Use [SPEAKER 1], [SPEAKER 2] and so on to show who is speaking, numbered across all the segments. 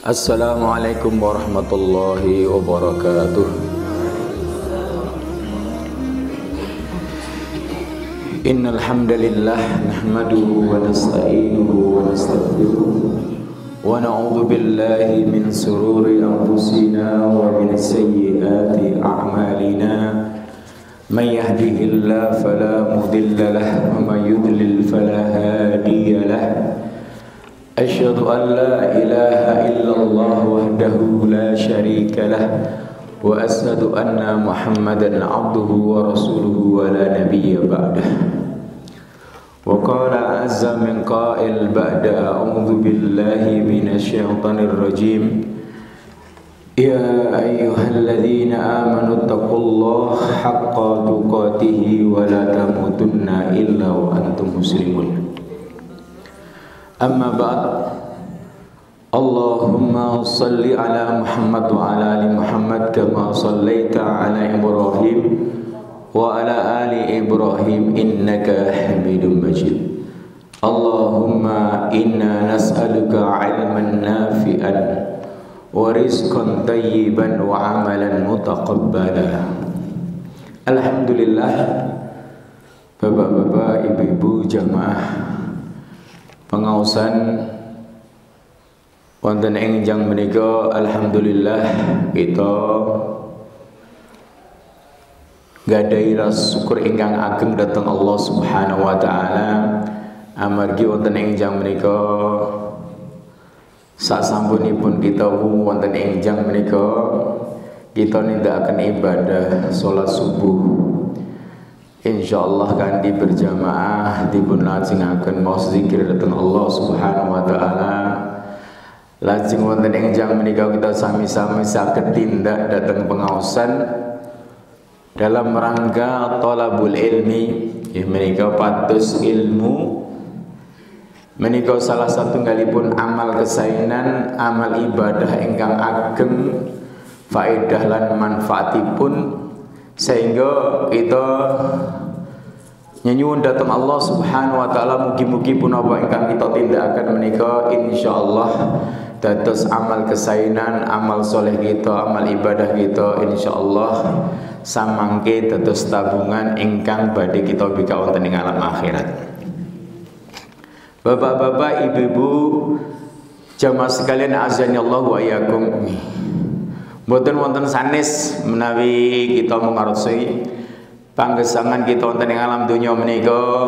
[SPEAKER 1] Assalamualaikum warahmatullahi wabarakatuh. Innal hamdalillah nahmaduhu wa nasta'inuhu wa nastaghfiruh wa na'udzu billahi min sururi anfusina wa min sayyiati a'malina. May yahdihillahu fala mudilla lahu wa may yudlil fala hadiya lahu. Asyhadu an la ilaha illallah wahdahu la syarika lah wa asyhadu anna Muhammadan abduhu wa rasuluhu wa la nabiyya ba'dah. Wa qala azza min qa'il ba'da a'udzu billahi minasy syaithanir rajim. Ya ayyuhalladzina amanu taqullaha haqqa tuqatih wa la tamutunna illa wa antum muslimun. Amma ba'd. Allahumma salli ala Muhammad wa ala ali Muhammad kama sallaita ala Ibrahim wa ala ali Ibrahim innaka Hamidum Majid. Allahumma inna nas'aluka ilman nafi'an wa rizqan tayyiban wa amalan mutaqabbala. Alhamdulillah, bapak-bapak, ibu-ibu, jamaah pengaosan wonten ing enjang menika, alhamdulillah kita gadhahi rasa syukur ingkang ageng dhateng Allah Subhanahu wa taala amargi wonten ing enjang menika sasampunipun kita wonten ing enjang menika kita nindakaken ibadah salat subuh. Insyaallah kanthi berjamaah dipun lajengaken maos zikir dhateng Allah Subhanahu wa taala. Lajeng wonten ing enjang menika kita sami-sami saged tindak dhateng pengaosan dalam rangka thalabul ilmi. Menika pados ilmu menika salah satunggalipun amal kesainan, amal ibadah ingkang ageng faedah lan manfaatipun, sehingga kita nyuwun dhateng Allah Subhanahu wa taala mugi-mugi punapa ingkang kita tindakaken menika insyaallah dados amal kesainan, amal soleh kita, amal ibadah kita insyaallah samangke dados tabungan ingkang badhe kita bika wonten ing alam akhirat. Bapak-bapak, ibu-ibu, jamaah sekalian azanillahu wa iyyakum. Mboten wonten sanes menawi kita mengartosi panggesangan kita wonten ing alam donya menika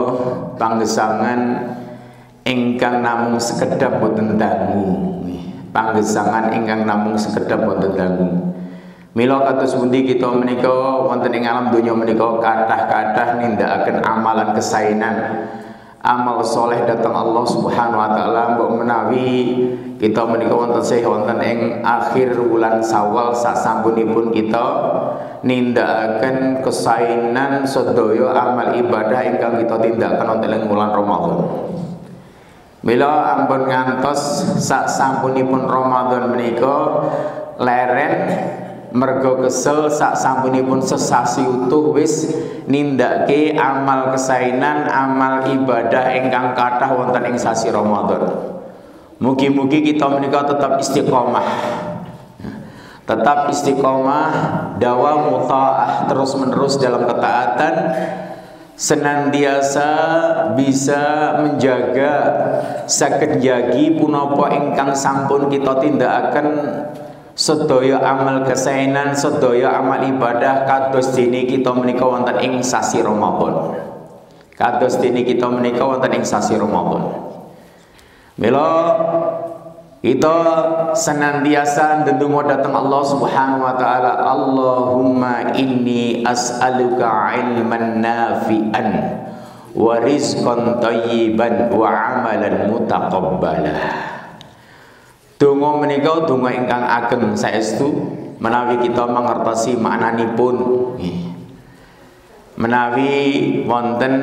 [SPEAKER 1] panggesangan ingkang namung sekedhap boten dangu. Panggesangan ingkang namung sekedhap boten dangu. Mila kados pundi kita menika wonten ing alam donya menika kathah-kathah nindakaken amalan kesainan, amal soleh dhateng Allah Subhanahu wa taala. Mbok menawi kita menika wonten sih wonten ing akhir wulan Syawal sasampunipun kita nindakaken kesainan sedaya amal ibadah ingkang kita tindakaken wonten ing wulan Ramadan. Mila ampun ngantos sasampunipun Ramadan menika leren mergo kesel sasampunipun sesasi utuh wis nindakake amal kesainan, amal ibadah ingkang kathah wonten ing sasi Ramadan. Mugi-mugi kita menika tetap istiqomah, dawam muta'ah, terus menerus dalam ketaatan, senantiasa bisa menjaga saged njagi punapa ingkang sampun kita tindakaken sedaya amal kesainan, sedaya amal ibadah kados dene kita menika wonten ing sasi Ramadan. Kados dene kita menika wonten ing sasi Ramadan. Mila kita senantiasa ndedonga dhateng Allah Subhanahu wa taala, Allahumma inni as'aluka ilman nafi'an wa rizqan thayyiban wa amalan mutaqabbala. Donga menika donga ingkang ageng saestu menawi kita mangertosi maknanipun. Menawi wonten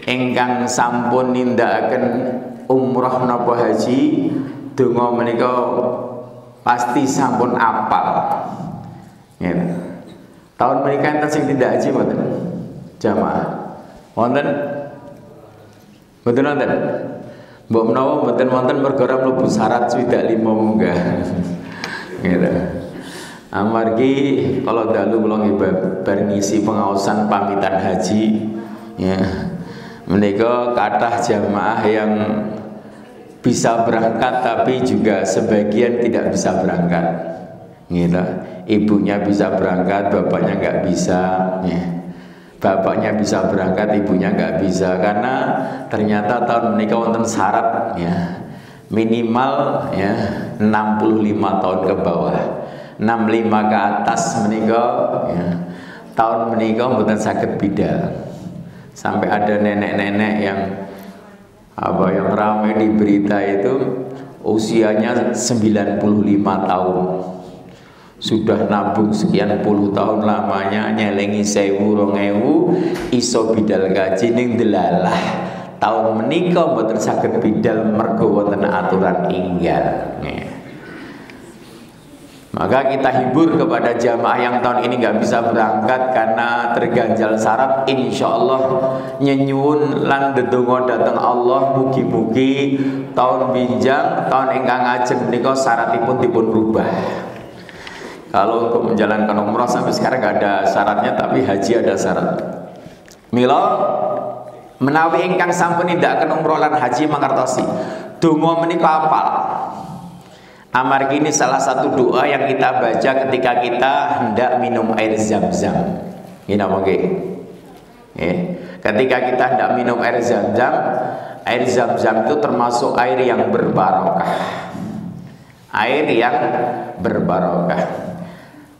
[SPEAKER 1] ingkang sampun nindakaken umrah napa haji, donga menika pasti sampun apal. Nggih. Tahun menika enten sing tindak haji mboten? Jamaah. Wonten? Mboten wonten. Mbok menawa mboten wonten perkara mlebu syarat swidak 5 munggah. Gitu. Amargi kalau dalu kula nggih bar ngisi pengaosan pamitan haji ya. Menika kathah jamaah yang bisa berangkat tapi juga sebagian tidak bisa berangkat. Gitu. Ibunya bisa berangkat, bapaknya nggak bisa ya. Bapaknya bisa berangkat, ibunya nggak bisa karena ternyata tahun menika wonten syarat ya. Minimal ya 65 tahun ke bawah. 65 ke atas menika ya. Tahun menika mboten saged bidal. Sampai ada nenek-nenek yang yang ramai di berita itu usianya 95 tahun. Sudah nabung sekian puluh tahun lamanya nyelengi 1000 2000 iso bidal gaji ning delalah. Tahun menika mboten saged bidal mergo wonten aturan enggal. Maka kita hibur kepada jamaah yang tahun ini nggak bisa berangkat karena terganjal syarat. Insya Allah nyenyuwun lan ndedonga dhateng Allah mugi-mugi tahun binjang tahun ingkang ajeng menika syaratipun dipun rubah. Kalau untuk menjalankan umrah sampai sekarang nggak ada syaratnya, tapi haji ada syarat. Mila menawi ingkang sampun nindakaken umrah lan haji mangertosi donga menika apal. Amargi ini salah satu doa yang kita baca ketika kita hendak minum air zam-zam. Ini apa nggih? Ketika kita hendak minum air zam-zam itu termasuk air yang berbarokah. Air yang berbarokah.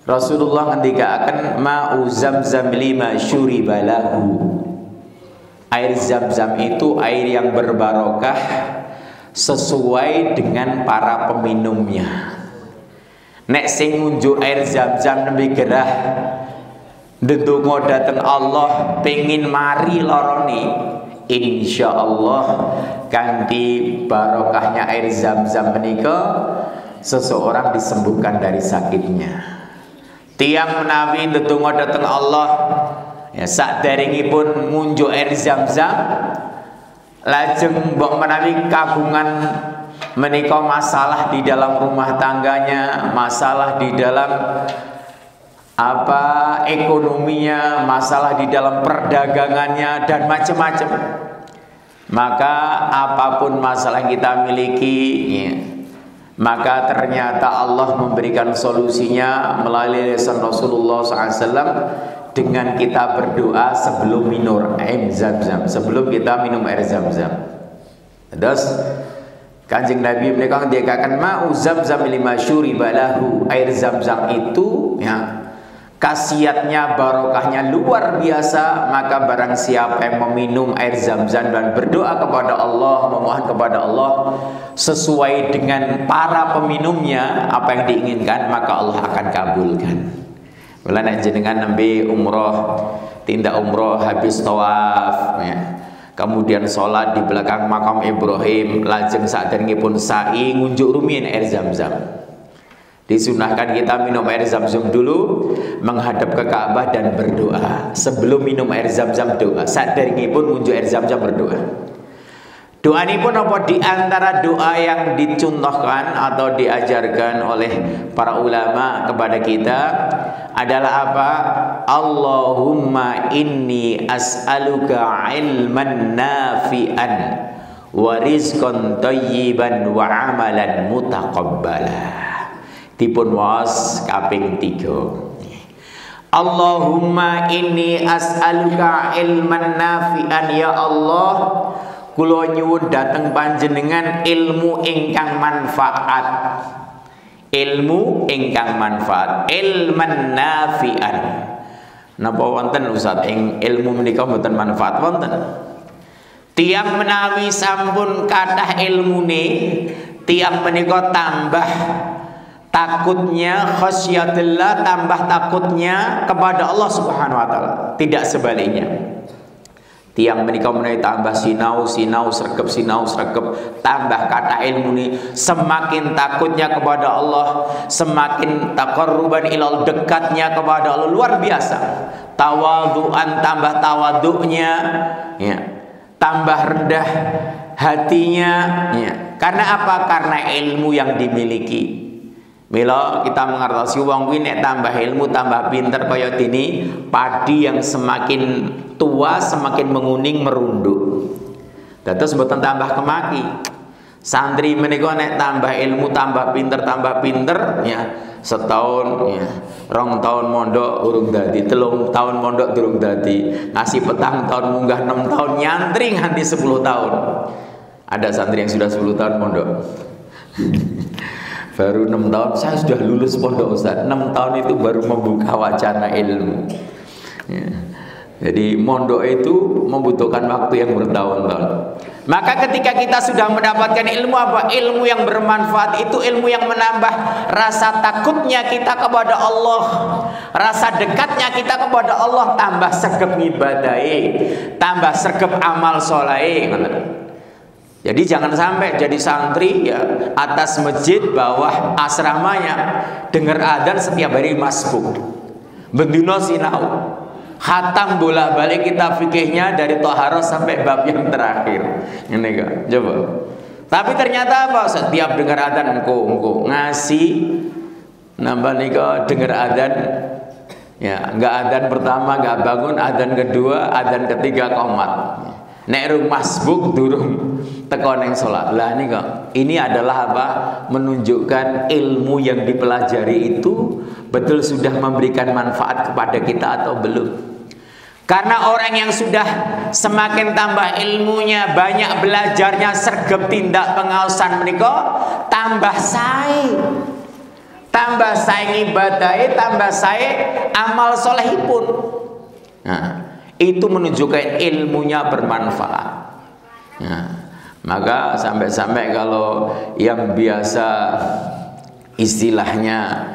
[SPEAKER 1] Rasulullah ngendikaken ma'u zamzam lima syuriba lahu. Air zam-zam itu air yang berbarokah sesuai dengan para peminumnya. Nek sing ngunjuk air zam-zam nembe gerah ndedonga dhateng Allah pengin mari lorone, insyaallah kanthi barokahnya air zam-zam menika seseorang disembuhkan dari sakitnya. Tiang menawi ndedonga dhateng Allah ya sakderengipun ngunjuk air zam-zam lajeng mbok menawi kagungan menika masalah di dalam rumah tangganya, masalah di dalam ekonominya, masalah di dalam perdagangannya dan macam-macam. Maka apapun masalah yang kita miliki ya, maka ternyata Allah memberikan solusinya melalui lisan Rasulullah SAW dengan kita berdoa sebelum minum air zam-zam, sebelum kita minum air zam-zam. Terus Kanjeng Nabi menika ngendikaken ma'u zam-zam lima syuriba lahu. Air zam-zam itu ya khasiatnya barokahnya luar biasa. Maka barang siapa yang meminum air zam-zam dan berdoa kepada Allah, memohon kepada Allah sesuai dengan para peminumnya apa yang diinginkan, maka Allah akan kabulkan. Mula nek jenengan nembe umroh, tindak umroh habis tawaf ya. Kemudian sholat di belakang makam Ibrahim, lajeng saderengipun sa'i ngunjuk rumiyin air zam-zam. Disunahkan kita minum air zam-zam dulu, menghadap ke Ka'bah dan berdoa. Sebelum minum air zam-zam doa, saderengipun ngunjuk air zam-zam berdoa. Doa ini pun apa di antara doa yang dicontohkan atau diajarkan oleh para ulama kepada kita adalah apa? Allahumma inni as'aluka ilman nafi'an wa rizqan thayyiban wa amalan mutaqabbala. Dipun waos kaping 3. Allahumma inni as'aluka ilman nafi'an, ya Allah kula nyuwun dhateng panjenengan ilmu ingkang manfaat. Ilmu ingkang manfaat, ilman nafi'an. Napa wonten Ustaz ing ilmu menika mboten manfaat wonten? Tiang menawi sampun kathah ilmune, tiang menika tambah takutnya khasyatillah, tambah takutnya kepada Allah Subhanahu wa taala, tidak sebaliknya. Tiang menika menawi tambah sinau sregep tambah kata ilmu ini semakin takutnya kepada Allah, semakin taqarruban ilal, dekatnya kepada Allah luar biasa. Tawadhu'an, tambah tawadhu'nya ya, tambah rendah hatinya, ya. Karena apa? Karena ilmu yang dimiliki. Mila kita mengerti wong kuwi nek tambah ilmu tambah pinter kaya dene padi yang semakin tua semakin menguning merunduk. Dados mboten tambah kemaki. Santri menika nek tambah ilmu tambah pinter ya, setahun ya, 2 tahun mondok urung dadi, 3 tahun mondok durung dadi, ngasih petang tahun munggah 6 tahun nyantri nganti 10 tahun. Ada santri yang sudah 10 tahun mondok. Baru 6 tahun saya sudah lulus pondok Ustaz. 6 tahun itu baru membuka wacana ilmu. Ya. Jadi mondok itu membutuhkan waktu yang bertahun-tahun. Maka ketika kita sudah mendapatkan ilmu apa? Ilmu yang bermanfaat itu ilmu yang menambah rasa takutnya kita kepada Allah, rasa dekatnya kita kepada Allah, tambah sregep ngibadahi, tambah sregep amal soleh. Jadi jangan sampai jadi santri ya atas masjid bawah asramanya dengar adzan setiap hari masbuk, bendino sinau, khatam bolak-balik kita fikihnya dari Thaharah sampai bab yang terakhir. Ini kok, coba. Tapi ternyata apa? Setiap dengar adzan engko ngasih nambah nika dengar adzan ya, enggak adzan pertama enggak bangun, adzan kedua, adzan ketiga qomat. Nek rung masbuk durung teko ning salat. Lah nika, ini adalah apa? Menunjukkan ilmu yang dipelajari itu betul sudah memberikan manfaat kepada kita atau belum. Karena orang yang sudah semakin tambah ilmunya, banyak belajarnya, sregep tindak pengaosan menika tambah sae. Tambah sae ngibadahe, tambah sae amal solehipun. Nah, itu menunjukkan ilmunya bermanfaat. Nah, maka sampai-sampai kalau yang biasa istilahnya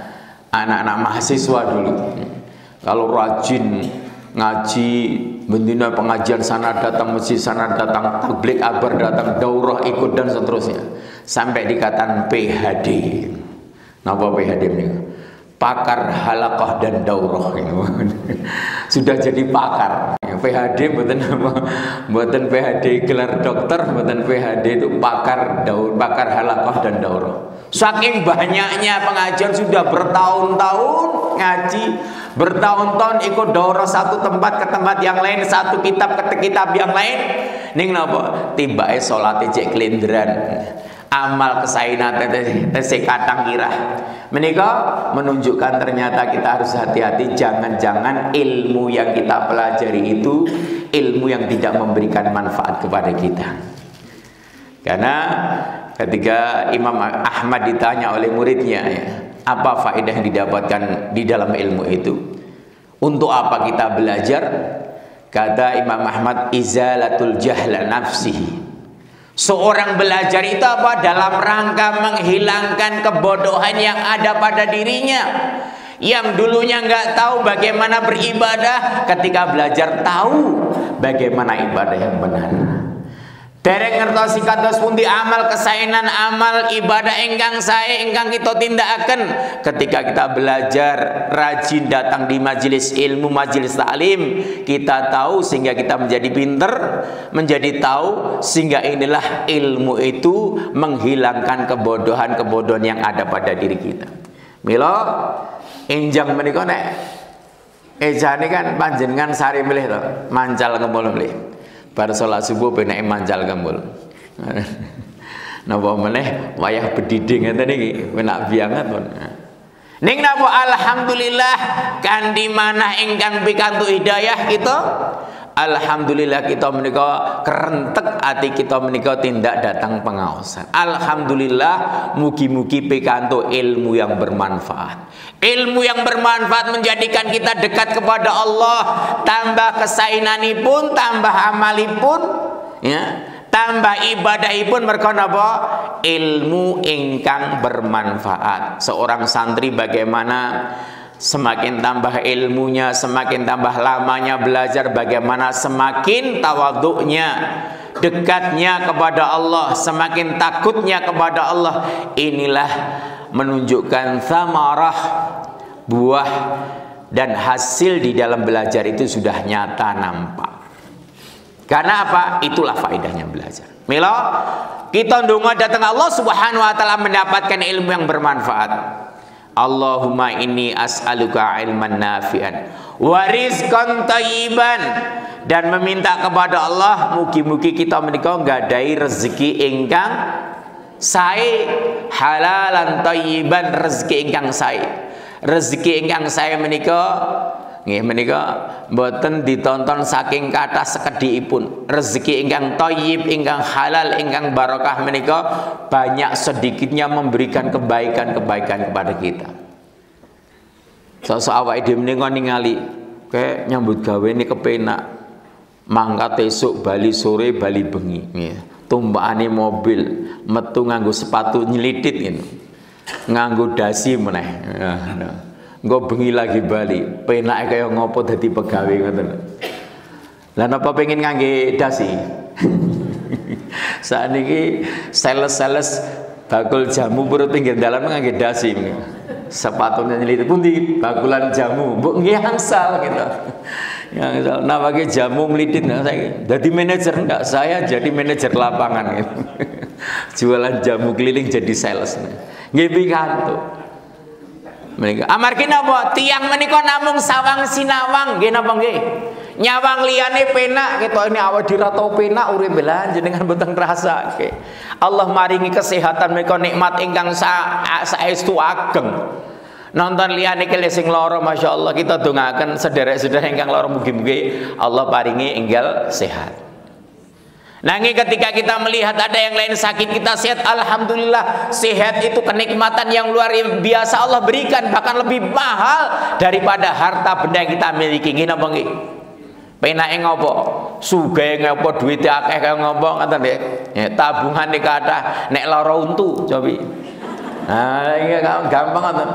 [SPEAKER 1] anak-anak mahasiswa dulu, kalau rajin ngaji, bendina pengajian sana datang, masjid sana datang, tabligh akbar datang, daurah ikut dan seterusnya, sampai dikatakan PhD. Napa PhD ini? Pakar halaqah dan daurah. Sudah jadi pakar. PhD buatan PhD gelar dokter, buatan PhD itu pakar halaqah dan daurah. Saking banyaknya pengajian sudah bertahun-tahun ngaji, bertahun-tahun ikut daurah satu tempat ke tempat yang lain, satu kitab ke kitab yang lain. Ning napa? Tibake salate cek kelinderan. Amal kesainat tesih kadang kira. Menika menunjukkan ternyata kita harus hati-hati, jangan-jangan ilmu yang kita pelajari itu ilmu yang tidak memberikan manfaat kepada kita. Karena ketika Imam Ahmad ditanya oleh muridnya, ya, apa faedah yang didapatkan di dalam ilmu itu? Untuk apa kita belajar? Kata Imam Ahmad, izalatul jahla nafsihi. Seorang belajar itu apa? Dalam rangka menghilangkan kebodohan yang ada pada dirinya. Yang dulunya nggak tahu bagaimana beribadah, ketika belajar tahu bagaimana ibadah yang benar. Dereng ngertosi kados pundi amal kesainan amal ibadah ingkang sae ingkang kita tindakaken ketika kita belajar rajin datang di majelis ilmu, majelis taklim, kita tahu sehingga kita menjadi pinter, menjadi tahu sehingga inilah ilmu itu menghilangkan kebodohan-kebodohan yang ada pada diri kita. Mila enjang menika nek ejane kan panjenengan sari milih to, mancal kempul milih. Bar salat subuh penake mancal kempul. Napa meneh wayah bedhidhing ngeten iki penak biangat pun. Ning napa alhamdulillah kandi manah ingkang pikantuk hidayah kita. Alhamdulillah kita menika kerentek ati kita menika tindak datang pengaosan. Alhamdulillah mugi-mugi pikantuk ilmu yang bermanfaat. Ilmu yang bermanfaat menjadikan kita dekat kepada Allah, tambah kesainanipun, tambah amalipun, ya, tambah ibadahipun merga napa? Ilmu ingkang bermanfaat. Seorang santri bagaimana semakin tambah ilmunya, semakin tambah lamanya belajar, bagaimana semakin tawaduknya, dekatnya kepada Allah, semakin takutnya kepada Allah. Inilah menunjukkan thamarah, buah dan hasil di dalam belajar itu sudah nyata nampak. Karena apa? Itulah faedahnya belajar. Milo, kita ndonga datang Allah Subhanahu wa taala mendapatkan ilmu yang bermanfaat. Allahumma inni as'aluka ilman nafi'an wa rizqan thayyiban, dan meminta kepada Allah mugi-mugi kita menika nggadhahi rezeki ingkang sae, halalan thayyiban, rezeki ingkang sae. Rezeki ingkang sae menika nggih menika mboten ditonton saking kathah sekedhikipun. Rezeki ingkang thayyib, ingkang halal, ingkang barokah menika banyak sedikitnya memberikan kebaikan-kebaikan kepada kita. Sosok awake dhewe menika ningali kayak nyambut gawe ini kepenak. Mangkat esuk bali sore bali bengi nggih. Tumpakane mobil metu nganggo sepatu nyelitit ngene. Nganggo dasi meneh. Engko bengi lagi bali, penake kaya ngopo dadi pegawe ngoten. Lah napa pengen ngangge dasi? Sakniki sales-sales bakul jamu perut pinggir dalan ngangge dasi. Sepatunya nyelitit pundi bakulan jamu, mbok nggih angsal gitu. Yang nawake jamu melitit saya. Jadi manajer enggak, saya jadi manajer lapangan gitu. Jualan jamu keliling jadi sales. Nggih pikantuk. Menika amargi napa tiyang menika namung sawang sinawang nggih napa nggih, nyawang liyane penak kita ini awak dirato penak urip belan jenengan boten ngrasake. Allah maringi kesehatan menika nikmat ingkang saestu ageng. Nonton liyane kele sing lara masyaallah kita dongaken sederek-sederek ingkang lara mugi-mugi Allah paringi enggal sehat. Nanging ketika kita melihat ada yang lain sakit kita sehat, alhamdulillah. Sehat itu kenikmatan yang luar biasa Allah berikan, bahkan lebih mahal daripada harta benda yang kita miliki. Nggih napa nggih? Penake ngopo? Sugih ngopo, duwite akeh kaya ngopo ngoten nggih. Ya, tabungane kathah nek lara untu cobi. Nah, iki gampang ngoten.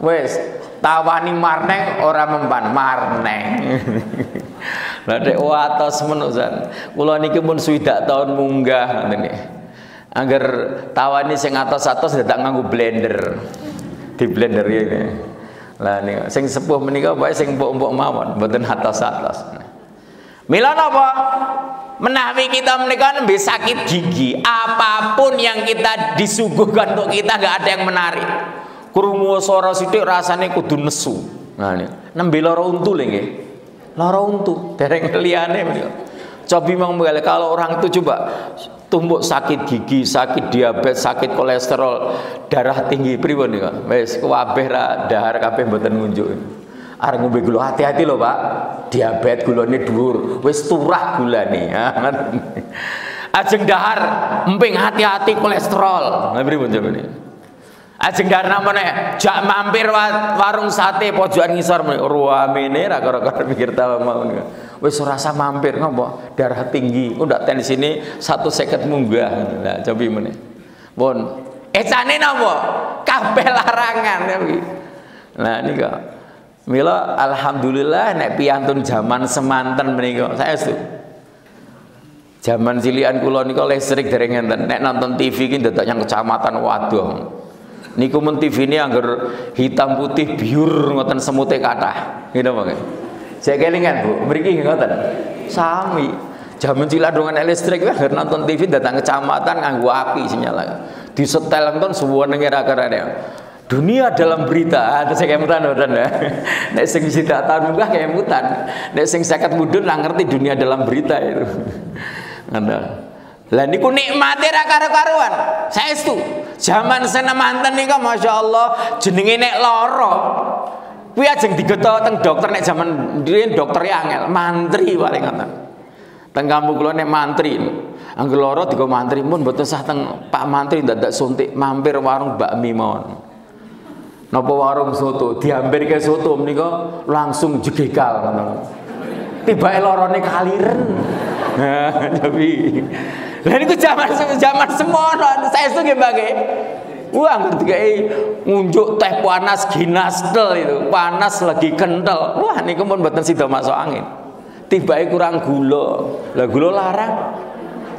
[SPEAKER 1] Wis tawani marneng ora mempan marneng. Lah dek watos menusan. Kula niki pun swidak taun munggah ngoten nggih. Angger tawani sing atos-atos dadak nganggo blender. Di blender iki. Lah niku sing sepuh menika bae sing empuk-empuk mawon, mboten atos-atos. Mila napa? Menawi kita menika nembe sakit gigi, apapun yang kita disuguhkan untuk kita enggak ada yang menarik. Krungu swara sithik rasane kudu nesu. Nah niku nembe lara untu lho nggih. Lara untu dereng liyane menika. Cobi manggal kalau orang itu coba tumbuk sakit gigi, sakit diabetes, sakit kolesterol, darah tinggi pripun niku. Wis kabeh ra dahar kabeh mboten ngunjuk. Arep ngombe gula hati-hati lho, Pak. Diabetes gulane dhuwur, wis turah gulane. Ajeng dahar emping hati-hati kolesterol. Lha pripun coba niki? Ajeng darna meneh jak mampir warung sate pojokan ngisor ruamene ra karo-karo mikir ta mau. Wis ora usah mampir ngopo? Darah tinggi, ndak tensine 150 munggah. Lah cobi meneh. Pun ecane napa? Kabeh larangan kuwi. Lah nika mila alhamdulillah nek piyantun zaman semanten menika saestu. Zaman cilikan kula nika listrik dereng enten. Nek nonton TV ki dadak yang kecamatan waduh. Niku men TV ini anggar hitam putih biur ngoten semute kathah. Gitu mangke. Saya kelingan Bu, mriki ngoten. Sami. Jaman cilik dongan listrik wae anggar nonton TV datang kecamatan nganggo api sinyal. Disetel enten suwenenge ra karene. Dunia dalam berita, ada saya kemutan ya. Nek sing sida tahun munggah kemutan. Nek sing 50 mudun lah ngerti dunia dalam berita itu. Anda. Lah niku nikmate ra karo-karuan. Saestu. Zaman senemanten nika masyaallah jenenge nek lara kuwi ajeng digeto teng dokter nek zaman riyen dokter angel, mantri paling ngoten. Teng kampung kula nek mantri. Angger lara digo mantri mun mboten sah teng Pak Mantri dadak suntik mampir warung bakmi mawon. Napa warung soto diampirke soto menika langsung jegekal ngoten. Tibake larane kaliren. Nah, tapi lah niku zaman semono saestu nggih Mbak nggih. Wah ngerti kae ngunjuk teh panas ginastel itu, panas lagi kental. Wah niku pun mboten sida masuk angin. Tibake kurang gula. Lah gula larang.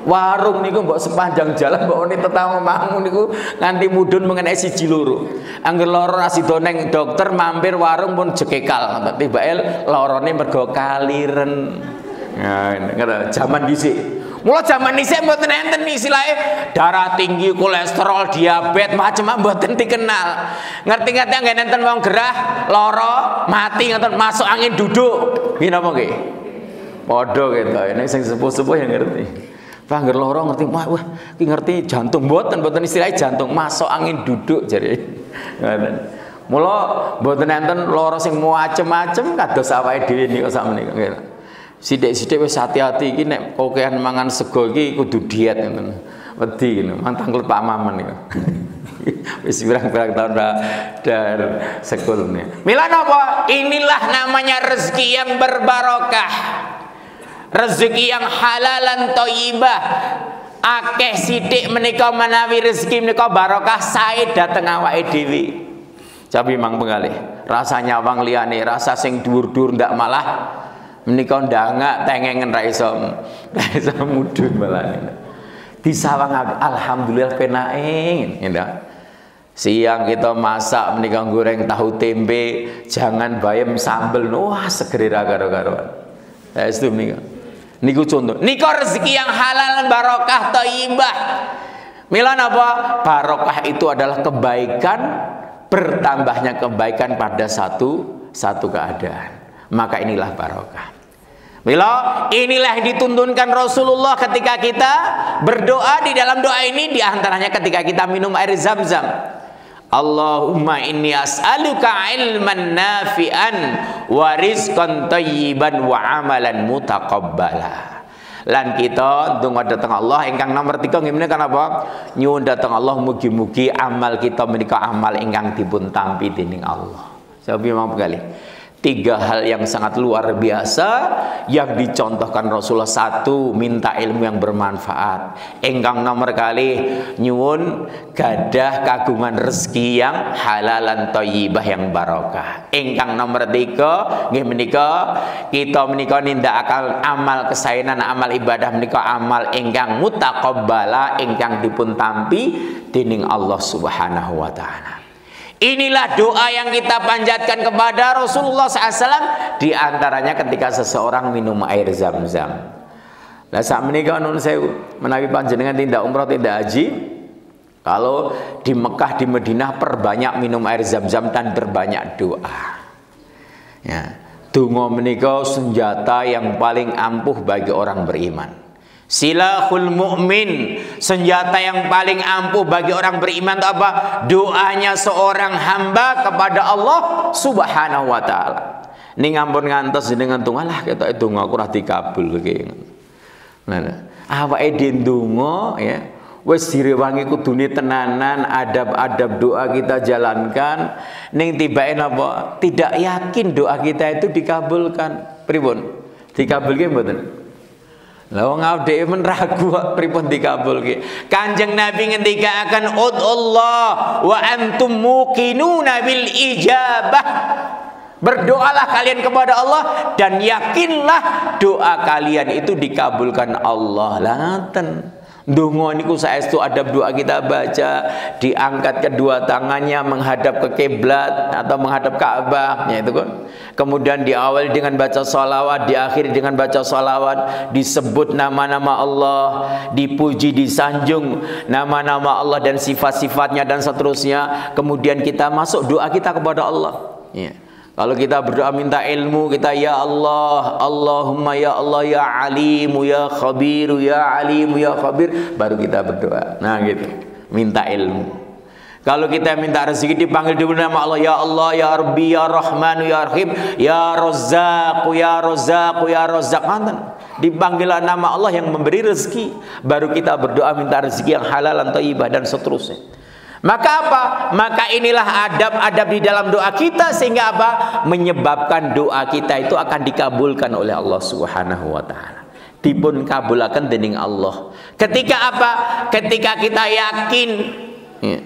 [SPEAKER 1] Warung niku mbok sepanjang jalan mbok oni tetangga mangu niku nganti mudhun mengenai siji loro. Angger lara sida neng dokter mampir warung pun jekekal. Tibake larane mergo kaliren. Nah, zaman dhisik. Mula zaman dhisik mboten enten istilahnya darah tinggi, kolesterol, diabetes, macam-macam mboten dikenal. Ngerti-ngerti nggih enten wong gerah, lara, mati ngoten masuk angin duduk. Nggih napa nggih? Padha gitu. Ini sing sepuh-sepuh yang ngerti. Pangger lara ngerti, wah iki ngerti jantung mboten istilahnya jantung masuk angin duduk jare. Ngoten. Mula mboten enten lara sing macem-macem kados awake dhewe niku sakmenika nggih. Sithik-sithik wis hati-hati iki nek kokean mangan sego iki kudu diet ngoten. Wedi ngono, mantang Pak Maman niku. Wis pirang-pirang tahun dar sekulne. Mila napa? Inilah namanya rezeki yang berbarokah. Rezeki yang halalan thayyibah. Akeh sithik menika menawi rezeki menika barokah sae dhateng awake dhewe. Tapi mang pengalih, rasa nyawang liyane, rasa sing dhuwur-dhuwur ndak malah menika ndangak tengengen ra iso mudhun malah. Disawang alhamdulillah penake ngene. Siang kita masak menika goreng tahu tempe, jangan bayam sambel. Wah, seger ra karo-karoan. Saestu menika. Niku contoh. Nika rezeki yang halal barokah thayyibah. Mila napa? Barokah itu adalah kebaikan, bertambahnya kebaikan pada satu keadaan. Maka inilah barokah. Mila inilah yang dituntunkan Rasulullah ketika kita berdoa. Di dalam doa ini diantaranya ketika kita minum air Zam-Zam. Allahumma inni as'aluka ilman nafi'an wa rizqan thayyiban wa amalan mutaqabbala. Lan kita ndonga dhateng Allah ingkang nomor 3 nggih menika napa? Nyuwun dhateng Allah mugi-mugi amal kita menika amal ingkang dipun tampi dening Allah. Sabi mong kali. 3 hal yang sangat luar biasa yang dicontohkan Rasulullah. 1, minta ilmu yang bermanfaat. Engkang nomor kali nyuwun gadah kagungan rezeki yang halalan thayyibah yang barokah. Engkang nomor 3 nggih menika kita menika nindakaken amal kesaenan, amal ibadah menika amal ingkang mutaqabbala, ingkang dipun tampi dening Allah Subhanahu wa taala. Inilah doa yang kita panjatkan kepada Rasulullah SAW. Di antaranya ketika seseorang minum air Zam-Zam. Nah saat menikah nun sewu menawi panjenengan tidak umrah tidak haji, kalau di Mekah di Madinah perbanyak minum air Zam-Zam dan berbanyak doa. Ya, donga menika senjata yang paling ampuh bagi orang beriman. Silahul mu'min, senjata yang paling ampuh bagi orang beriman itu apa? Doanya seorang hamba kepada Allah Subhanahu wa taala. Ning ampun ngantos jenengan tungalah ketok donga ora dikabul iki. Nah, awake dhewe ndonga ya, wis direwangi kudune tenanan, adab-adab doa kita jalankan, ning tibake napa? Tidak yakin doa kita itu dikabulkan. Pripun? Dikabulke mboten? Lah wong awake men ragu pripun dikabulke. Kanjeng Nabi ngendika akan ud'ullah wa antum muqinuna bil ijabah. Berdoalah kalian kepada Allah dan yakinlah doa kalian itu dikabulkan Allah. Lanten ndonga niku saestu adab doa kita baca, diangkat kedua tangannya menghadap ke kiblat atau menghadap Ka'bah, ya itu kan. Kemudian diawali dengan baca sholawat, diakhiri dengan baca sholawat, disebut nama-nama Allah, dipuji, disanjung nama-nama Allah dan sifat-sifatnya dan seterusnya. Kemudian kita masuk doa kita kepada Allah. Ya. Kalau kita berdoa minta ilmu, kita ya Allah, Allahumma ya Allah ya alimu ya khabiru ya alimu ya khabir, baru kita berdoa. Nah gitu, minta ilmu. Kalau kita minta rezeki dipanggil dulu nama Allah, ya Allah ya Rabbi ya Rahman ya Rahim ya Razzaq ya Razzaq ya Razzaq. Dipanggil nama Allah yang memberi rezeki, baru kita berdoa minta rezeki yang halal dan thayyibah dan seterusnya. Maka apa? Maka inilah adab-adab di dalam doa kita sehingga apa? Menyebabkan doa kita itu akan dikabulkan oleh Allah Subhanahu wa taala. Dipun kabulaken dening Allah. Ketika apa? Ketika kita yakin, ya,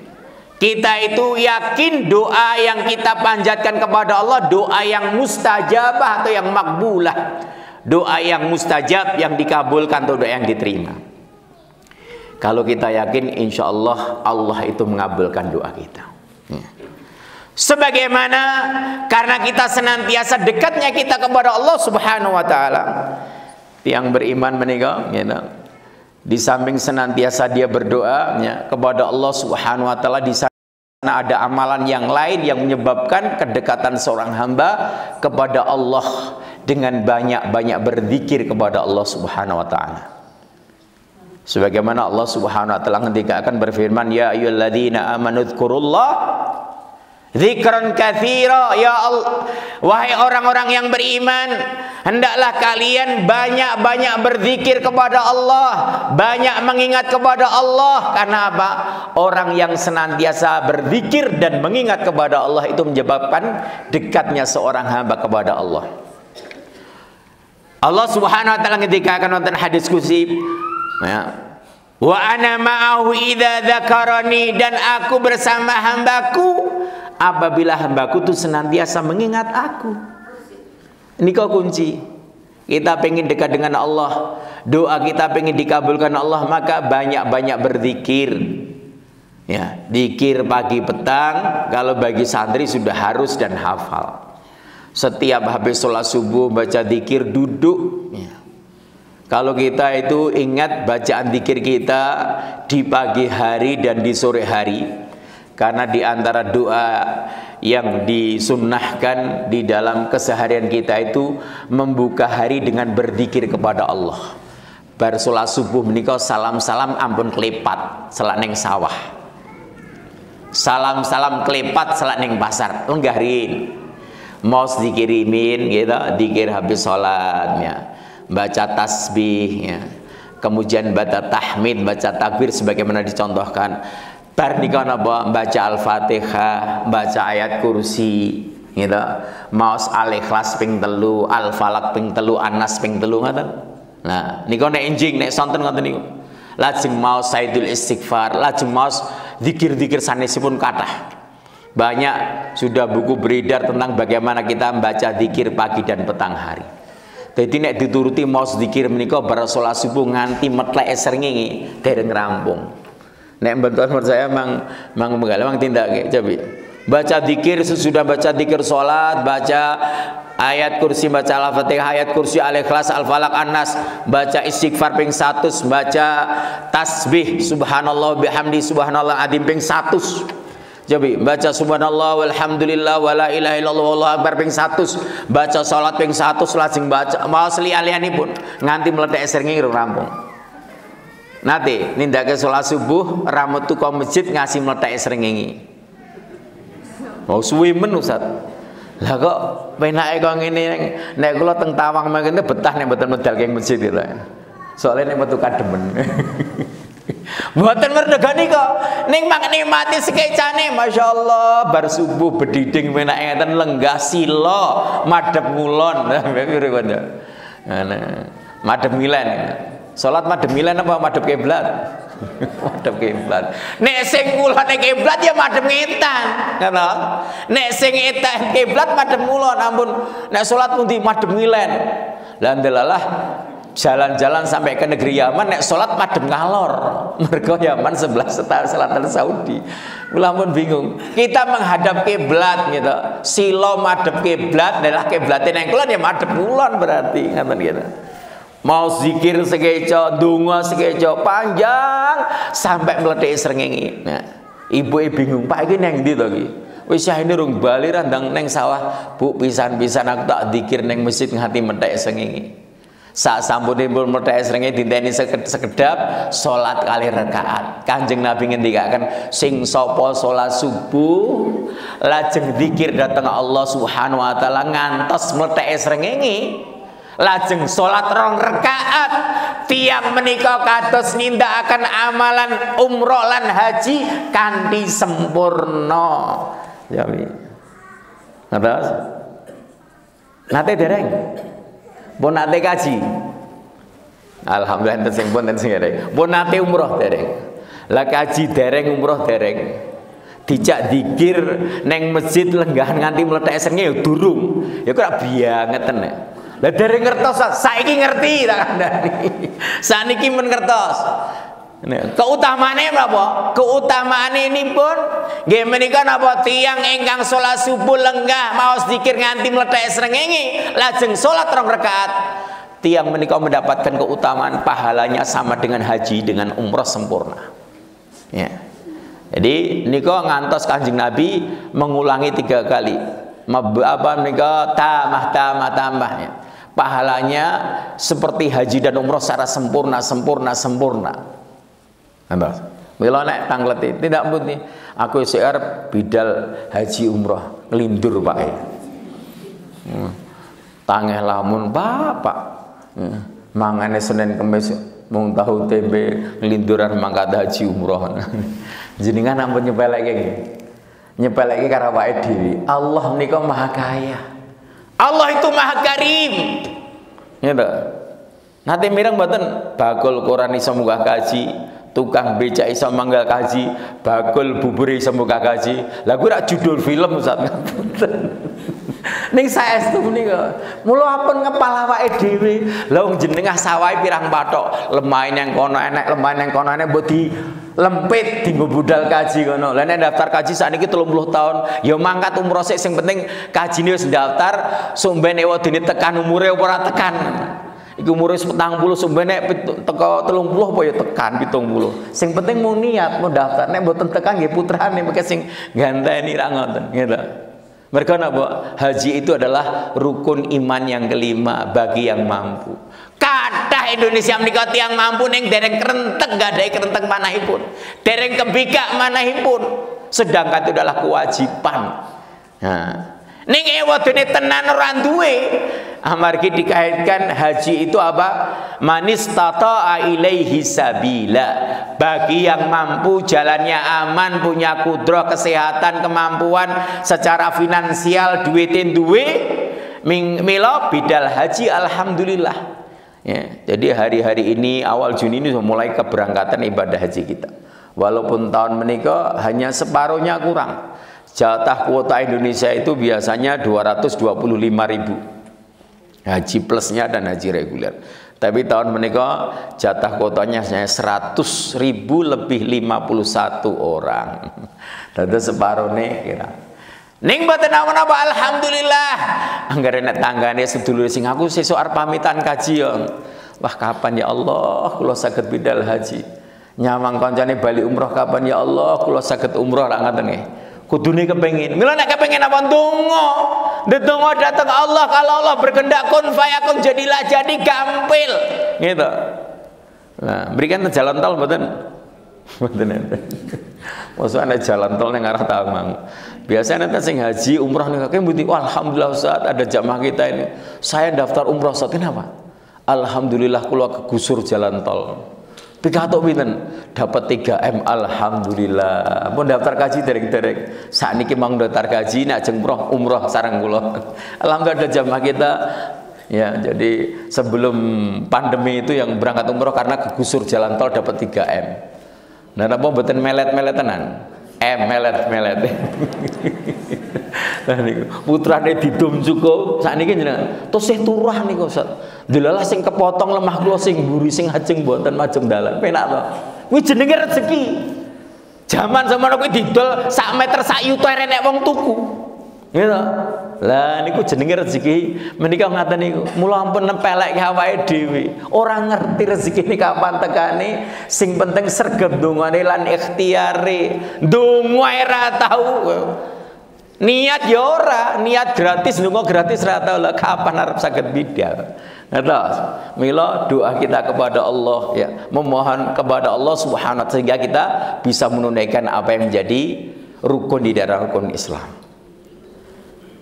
[SPEAKER 1] kita itu yakin doa yang kita panjatkan kepada Allah doa yang mustajabah atau yang makbulah. Doa yang mustajab yang dikabulkan atau doa yang diterima. Kalau kita yakin insya Allah Allah itu mengabulkan doa kita. Sebagaimana karena kita senantiasa dekatnya kita kepada Allah Subhanahu wa taala. Tiang beriman menika gitu. Di samping senantiasa dia berdoa ya, kepada Allah Subhanahu wa taala, di sana ada amalan yang lain yang menyebabkan kedekatan seorang hamba kepada Allah dengan banyak-banyak berzikir kepada Allah Subhanahu wa taala. Sebagaimana Allah Subhanahu wa taala ketika akan berfirman, ya ayyuhalladzina amanu dzkurullah dzikran katsira. Ya Allah, wahai orang-orang yang beriman, hendaklah kalian banyak-banyak berzikir kepada Allah, banyak mengingat kepada Allah. Karena apa? Orang yang senantiasa berzikir dan mengingat kepada Allah itu menyebabkan dekatnya seorang hamba kepada Allah. Allah Subhanahu wa taala ketika akan nonton hadis qudsi ya, wa ana ma'ahu idza dzakarani, dan aku bersama hambaku apabila hambaku itu senantiasa mengingat aku. Ini kau kunci. Kita pengen dekat dengan Allah, doa kita pengen dikabulkan Allah, maka banyak-banyak berzikir. Ya, zikir pagi petang, kalau bagi santri sudah harus dan hafal. Setiap habis sholat subuh baca zikir duduk ya. Kalau kita itu ingat bacaan zikir kita di pagi hari dan di sore hari, karena di antara doa yang disunnahkan di dalam keseharian kita itu membuka hari dengan berzikir kepada Allah. Bar sholat subuh menika salam-salam ampun kelepat selak neng sawah, salam-salam kelepat selak neng pasar, lenggahin mau dikirimin gitu, dikir habis sholatnya, baca tasbih ya, kemudian baca tahmid, baca takbir sebagaimana dicontohkan. Bar nika napa baca Al-Fatihah, baca ayat kursi gitu, maos Al-Ikhlas ping 3, Al-Falaq ping 3, An-Nas ping 3 ngoten. Nah, nika nek enjing nek sonten ngoten niku. Lajeng maos Sayyidul Istighfar, lajeng maos zikir-zikir sanesipun kathah. Banyak sudah buku beredar tentang bagaimana kita membaca zikir pagi dan petang hari. Jadi nek dituruti mau zikir menika bar salat subuh nganti metlek srengenge dereng rampung. Nek mboten percaya mang tindake coba. Baca zikir, sesudah baca zikir salat, baca ayat kursi, baca Al-Fatihah, ayat kursi, Al-Ikhlas, Al-Falaq, An-Nas, baca istighfar ping 100, baca tasbih subhanallah bihamdi subhanallah azim ping 100. Jadi baca subhanallah walhamdulillah wala ilaha illallah wallahu akbar ping 100, baca salat ping 100, lajeng baca maos liya-liyanipun nganti mlethek srengenge rampung. Nate nindake salat subuh ramut tuku masjid ngasih mlethek srengenge. Mau suwi men Ustaz. Lah kok penake kok ngene nek kula teng Tawang mangkene betah nek mboten medal keng masjid lho. Soalnya nek metu kademen. Mboten merdegani kok ning nikmati sekecane masyaallah bar subuh bediding menake ngeten lenggah sila madhep ngulon. Madhep milen. Salat madhep milen apa madhep kiblat? Madhep kiblat. Nek sing ngulone kiblat ya madhep ngetan, ngono. Nek sing ngetan kiblat madhep ngulon, ampun. Nek salat pundi madhep milen. Lah ndelalah jalan-jalan sampai ke negeri Yaman, nek sholat madem ngalor, mergo Yaman sebelah selatan Saudi. Kula pun bingung. Kita menghadap kiblat gitu, silo madep kiblat, adalah kiblatin yang kulon ya madep kulon berarti, ngaten gitu. Mau zikir sekeco, donga sekeco panjang sampai meletik srengenge. Nah, ibu bingung, Pak iki neng ndi to iki? Wis ini rung bali randang neng sawah, Bu pisan-pisan aku tak zikir neng masjid ngati methek srengenge. Saat sampunipun methek srengenge dinteni sekedap salat kali rakaat. Kanjeng Nabi ngendikaken sing sapa salat subuh lajeng zikir dhateng Allah Subhanahu wa taala ngantos methek srengenge, lajeng salat 2 rakaat, tiang menika kados nindakaken amalan umroh lan haji kanthi sempurna. Ya wi. Ngertos? Nate dereng. Pun nate kaji. Alhamdulillah enten sing pun enten sing dereng. Pun nate umroh dereng. Lah kaji dereng, umroh dereng. Dijak zikir neng masjid lenggahan nganti mlethek srengenge ya durung. Ya kok biangeten nek. Lah dereng ngertos, saiki ngerti tak kandhani. Saniki men ngertos. Keutamaane napa? Keutamaane ini pun nggih menika napa tiyang ingkang salat subuh lenggah maos zikir nganti mlethek srengenge lajeng salat 2 rakaat. tiang menika mendapatkan keutamaan pahalanya sama dengan haji dengan umroh sempurna. Ya. Jadi nika ngantos Kanjeng Nabi mengulangi 3 kali. Nika tambah ya. Pahalanya seperti haji dan umroh secara sempurna. Mila nek tangleti tidak putih. Aku siar bidal haji umroh ngelindur Pak. Tangeh lamun bapak. Mangane Senin Kamis mung tahu tembe ngelinduran mangkat haji umroh. Jenengan ampun nyepeleke nggih. Nyepeleke karo awake dhewe. Allah menika Maha Kaya. Allah itu Maha Karim. Gitu. Nanti mireng mboten bakul Quran iso munggah kaji, tukang becak iso manggal kaji, bakul bubur iso munggah kaji. Lah kuwi rak judul film Ustaz. Ning saestu menika. Mula ampun ngepal awake dhewe. Lah wong jenengah sawahe pirang pathok, lemah nang kono enek, lemah nang kono enek mbok di lempit dienggo budal kaji kono. Lah nek daftar kaji sakniki 30 tahun, ya mangkat umroh sik sing penting kajine wis daftar, sumbene wedine tekan umure ora tekan. Iku umure 40 sumbene teko 30 apa ya tekan 70. Sing penting mung niat mau daftar. Nek mboten tekan nggih putrane mengke sing ganteni ra ngoten, gitu. Mereka napa? Haji itu adalah rukun iman yang kelima bagi yang mampu. Kathah Indonesia menika tiyang mampu ning dereng kerentek gadahi kerentek manahipun. Dereng kebikak manahipun. Sedangkan itu adalah kewajiban. Nah, ning wadene tenan ora duwe. Amargi dikaitkan haji itu apa? Manis tata'a ilaihi sabila. Bagi yang mampu, jalannya aman, punya kudrah, kesehatan, kemampuan secara finansial, duitin duwe, milo bidal haji alhamdulillah. Ya, jadi hari-hari ini awal Juni ini mulai keberangkatan ibadah haji kita. Walaupun tahun menika hanya separuhnya kurang. Jatah kuota Indonesia itu biasanya 225.000. Haji plusnya dan haji reguler. Tapi tahun menika jatah kuotanya hanya 100.000 lebih 51 orang. Dadi separone kira. Ning mboten apa-apa alhamdulillah. Anggere nek tanggane sedulur sing aku sesuk arep pamitan kaji yo. Wah kapan ya Allah kula saged bidal haji. Nyawang kancane bali umroh kapan ya Allah kula saged umroh ra ngaten nggih. Kudune kepengin. Mila nek kepengin apa ndonga. Ndonga datang Allah, kalau Allah berkehendak kun fayakun jadilah jadi gampil. Gitu. Nah, berikan jalan tol mboten? Mboten enten. Mosok ana jalan tol ning arah Tawang. Biasanya nanti sing haji umroh ning kakek mbuti, alhamdulillah Ustaz ada jamaah kita ini. Saya daftar umroh Ustaz, kenapa? Alhamdulillah kula kegusur jalan tol. Pidato pinten dapat 3M alhamdulillah. Mun daftar kaji derek-derek. Sakniki mang daftar kaji nek ajeng umroh sareng kula. Alhamdulillah ada jamaah kita. Ya, jadi sebelum pandemi itu yang berangkat umroh karena kegusur jalan tol dapat 3M. Nah, napa mboten melet-melet tenan? Melet-melet. Nah niku putrane didum cukup sakniki jenengan tosih turah niku Ustaz. Delalah sing kepotong lemah kula sing mburi sing ajeng mboten majeng dalan. Penak to. Kuwi jenenge rezeki. Zaman semono kuwi didol sak meter sak yuta renek wong tuku. Gitu. Lah niku jenenge rezeki. Menika ngaten niku. Mula ampun nepelek awake dhewe. Ora ngerti rezeki ini kapan tekane. Sing penting sregep dongane lan ikhtiare. Donga ora tau. Niat ya ora, niat gratis ndonga gratis ora tau lah kapan arep saged bidal. Ngertos? Mila doa kita kepada Allah ya, memohon kepada Allah Subhanahu wa taala sehingga kita bisa menunaikan apa yang menjadi rukun di dalam rukun Islam.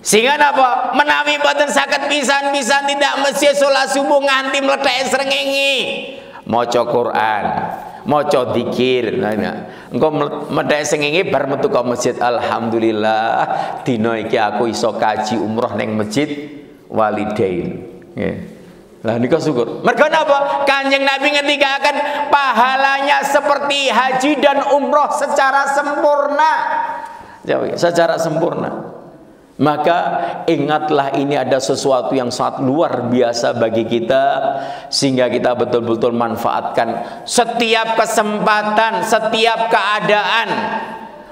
[SPEAKER 1] Sehingga apa? Menawi boten saged pisan-pisan tidak mesti salat subuh nganti mlethek srengenge. Maca Quran, maca zikir. Engko mlethek srengenge bar metu ka masjid alhamdulillah dina iki aku iso kaji umroh ning masjid Walidain. Nggih. Lah nika syukur. Mergo napa? Kanjeng Nabi ngendikaken pahalanya seperti haji dan umroh secara sempurna. Secara sempurna. Maka ingatlah ini ada sesuatu yang sangat luar biasa bagi kita sehingga kita betul-betul manfaatkan setiap kesempatan, setiap keadaan.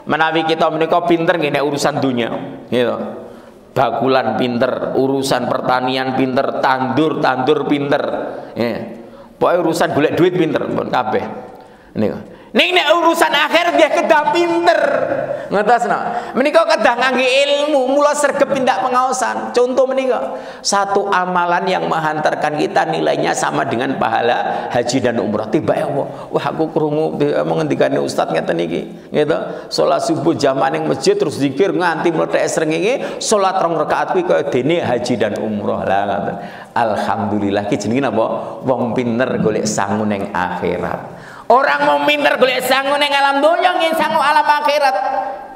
[SPEAKER 1] Menawi kita menika pinter ngene urusan dunia, gitu. bakulan pinter, urusan pertanian pinter, tandur pinter. Pokoknya urusan golek duit pinter pun kabeh. Ning nek urusan akhir dia kedah pinter. Ngertosna. Menika kedah ngangge ilmu, mula sregep tindak pengaosan. Contoh menika, satu amalan yang menghantarkan kita nilainya sama dengan pahala haji dan umrah. Tiba ya Allah, wah aku krungu mengendikane ustaz ngeten iki, gitu. Salat subuh jamaah ning masjid terus zikir nganti mlethek srengenge, salat 2 rakaat kuwi kaya dene haji dan umrah. Lah ngoten. Alhamdulillah ki jenenge napa? Wong pinter golek sangu ning akhirat. Orang mau pinter golek sangu ning alam donya nggih sangu alam akhirat.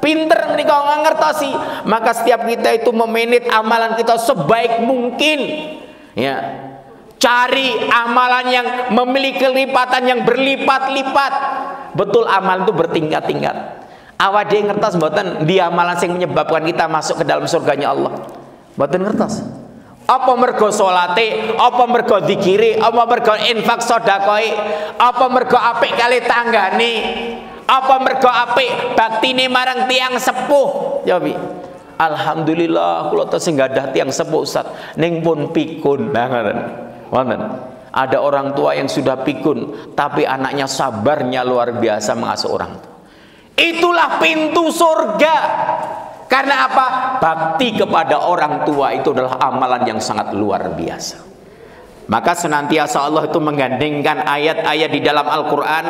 [SPEAKER 1] Pinter menika ngertosi. Maka setiap kita itu memanage amalan kita sebaik mungkin. Ya. Cari amalan yang memiliki lipatan yang berlipat-lipat. Betul, amal itu bertingkat-tingkat. Awak dhewe ngertos mboten di amalan sing menyebabkan kita masuk ke dalam surganya Allah? Mboten ngertos. Apa mergo salate, apa mergo zikire, apa mergo infak sedekahe, apa mergo apik kali tanggane, apa mergo apik baktine marang tiang sepuh. Ya pi. Alhamdulillah kula tesih gadah tiang sepuh Ustaz, ning pun pikun. Nah ngoten. Wonten. Ada orang tua yang sudah pikun, tapi anaknya sabarnya luar biasa mengasuh orang tua. Itulah pintu surga. Karena apa? Bakti kepada orang tua itu adalah amalan yang sangat luar biasa. Maka senantiasa Allah itu menggandengkan ayat-ayat di dalam Al-Quran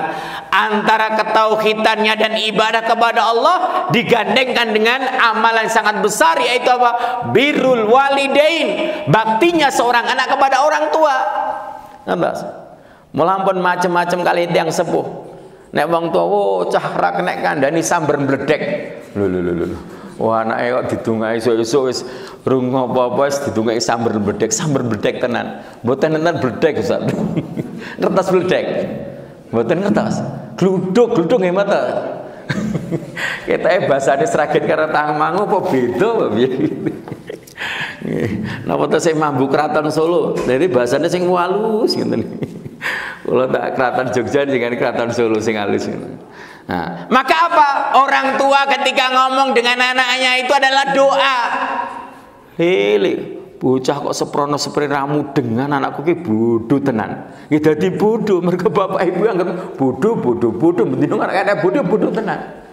[SPEAKER 1] antara ketauhidannya dan ibadah kepada Allah digandengkan dengan amalan sangat besar, yaitu apa? Birrul walidain, baktinya seorang anak kepada orang tua. Ngertos? Melampun macam-macam kali yang sepuh. Nek wong tua, oh cah ra kena kandhani sambar mbledek. Lho. Wah anake kok didungai esuk-esuk wis rungu apa-apa wis didungai sambar bledek tenan. Mboten enten bledek Ustaz. Ngertos bledek? Mboten ngertos. Gluduk nggih mboten. Ketoke basane Sragen karo Tangmangu apa beda apa piye? Napa to sing mambu Kraton Solo. Dari bahasane sing halus ngeten. Kula tak Kraton Jogja dengan Kraton Solo sing halus. Nah, maka apa? Orang tua ketika ngomong dengan anaknya itu adalah doa. Hei, bocah kok seprono sepre ramu dengan anakku ki bodoh tenan. Nggih dadi bodoh mergo bapak ibu anggap bodoh mendino anak bodoh tenan.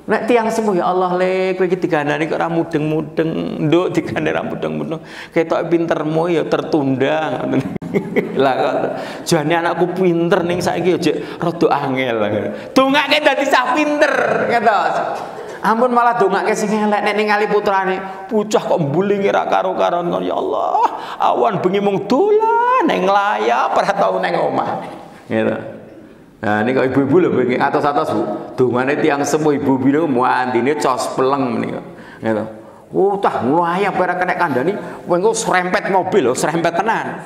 [SPEAKER 1] Nek tiang sepuh ya Allah le kowe iki digandani kok ra mudeng-mudeng, nduk digandani ra mudeng-mudeng. Ketok pintermu ya tertunda ngoten. Lah kok jane anakku pinter ning saiki aja rada angel. Dongake dadi sah pinter, ngertos. Ampun malah dongake sing elek nek ningali putrane, bocah kok mbulinge ra karo-karon. Ya Allah, awan bengi mung dolan ning layar ora tau ning omah. Gitu. Nah ini kalau ibu-ibu lho begini atas-atas Bu. Dungane tiang sepuh ibu-ibu niku muandine cos peleng menika. Gitu. Oh tah nglayap ora kena kandhani, engko serempet mobil lho, serempet tenan.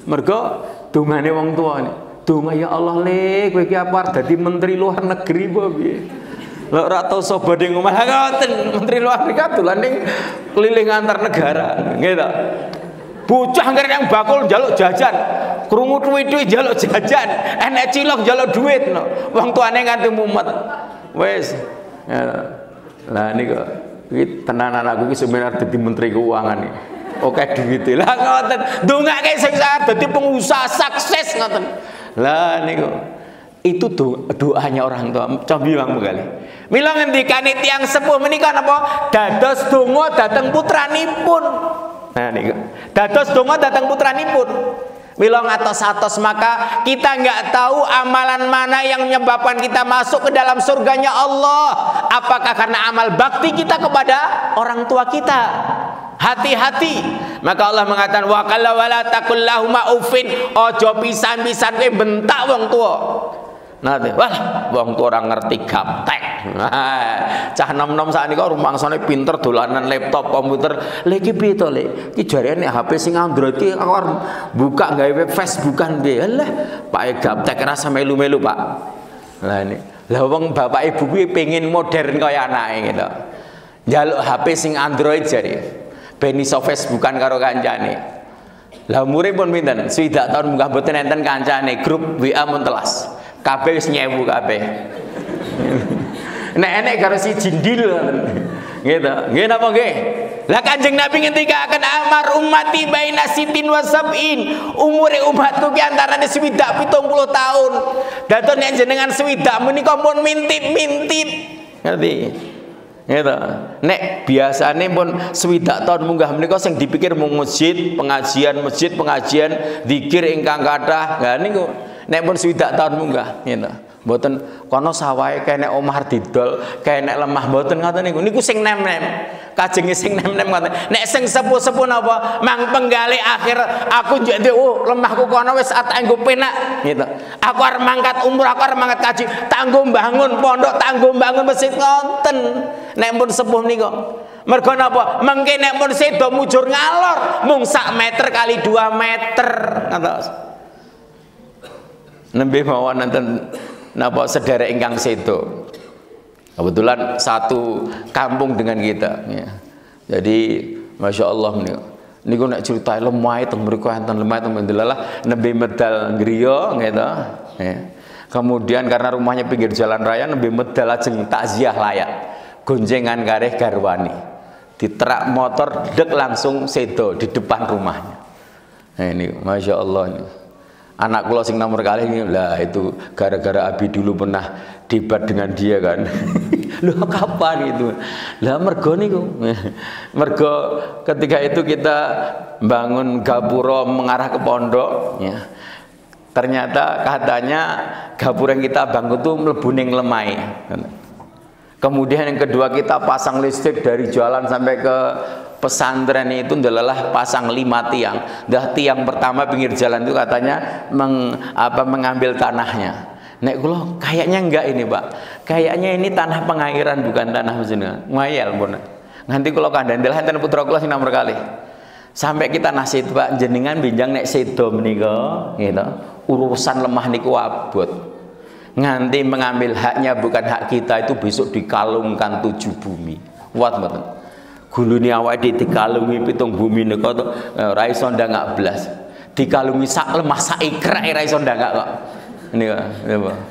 [SPEAKER 1] Mergo dungane wong tua nih. Donga ya Allah le, kowe iki apa dadi menteri luar negeri apa piye? Lah ora tau sobo ning omah ngoten, menteri luar negeri dolan ning keliling antar negara, gitu. Bocah ngger yang bakul njaluk jajan, krungu duit-duit njaluk jajan, enek cilok njaluk duit no. Wong tuane nganti mumet. Wis. Lah niku iki tenan anakku iki sebenarnya dadi menteri keuangan iki. Oke duit lah ngoten. Ndongake sing dadi pengusaha sukses ngoten. Lah niku itu doanya orang tua. Coba bilang kali. Mila ngendikane tiyang sepuh menika napa? Dados donga dhateng putranipun. Nah niku. Dados donga dhateng putranipun. Mila ngatos-atos maka kita nggak tahu amalan mana yang menyebabkan kita masuk ke dalam surganya Allah. Apakah karena amal bakti kita kepada orang tua kita? Hati-hati. Maka Allah mengatakan wa qala wala taqul lahuma uffin, ojo pisan-pisan kowe bentak wong tua. Nah, wah, wong tua ora ngerti gaptek. Cah nom-nom saknika rumangsane pinter dolanan laptop, komputer. Lha iki piye to, Lek? Iki jarene HP sing Android iki kok buka gawe Facebookan piye? Lah, Pak gaptek rasa melu-melu, Pak. Lah ini. Lah wong bapak ibu kuwi pengin modern kaya anake gitu. Njaluk HP sing Android jare. Ben iso Facebookan karo kancane. Lah umure pun pinten? Swidak tahun munggah mboten enten kancane, grup WA mun telas. Kabeh wis nyewu kabeh. Nek enek karo si jindil ngoten. Gitu. Nggih napa nggih? Lah Kanjeng Nabi ngendika akan amar ummati baina sitin wa sab'in. Umure umatku ki antarane 70 tahun. Dados nek jenengan 70 menika pun mintip-mintip. Ngerti? Gitu. Nek biasane pun 70 tahun munggah menika sing dipikir mung masjid, pengajian, zikir ingkang kathah. Lah niku nek pun 70 tahun munggah, gitu. Mboten kono sawahe kene omah didol, kene lemah mboten ngoten niku sing nem-nem. Kajenge sing nem-nem ngoten. Nek sing sepuh-sepuh napa mang penggale akhir aku njek lemahku kono wis atenggo penak gitu. Aku arep mangkat umur, aku arep mangkat kaji, tanggo bangun pondok, tanggo bangun masjid ngoten. Nek pun sepuh niku. Mergo napa? Mengke nek pun sedo mujur ngalor mung 1 meter kali 2 meter ngoten. Nembe mawon nonton napa sederek ingkang sedo. Kebetulan satu kampung dengan kita ya. Jadi Masya Allah niku nek cerita lemah teng mriku enten lemah teng Mandelalah nembe medal griya gitu ya. Kemudian karena rumahnya pinggir jalan raya nembe medal ajeng takziah layak. Gonjengan kareh garwani. Diterak motor dek langsung sedo di depan rumahnya. Nah ini Masya Allah ini. Anak kula sing nomor kali ini lah itu gara-gara Abi dulu pernah debat dengan dia kan. Loh kapan itu? Lah mergo niku. Mergo ketika itu kita bangun gapura mengarah ke pondok ya. Ternyata katanya gapura yang kita bangun itu mlebu ning lemai. Kemudian yang kedua kita pasang listrik dari jalan sampai ke pesantren itu adalah pasang 5 tiang. Dah tiang pertama pinggir jalan itu katanya mengambil tanahnya. Nek kula kayaknya enggak ini, Pak. Kayaknya ini tanah pengairan bukan tanah jenengan. Ngayal pun. Nganti kula kandhandel enten putra kula sing nomor kali. Sampai kita nasib Pak jenengan binjang nek sedo menika gitu. Urusan lemah niku abot. Nganti mengambil haknya bukan hak kita itu besok dikalungkan 7 bumi. Kuat mboten? Gulune awake dikalungi 7 bumi nika ora iso ndangak blas. Dikalungi sak lemah sak ikrak ora iso ndangak kok. Niku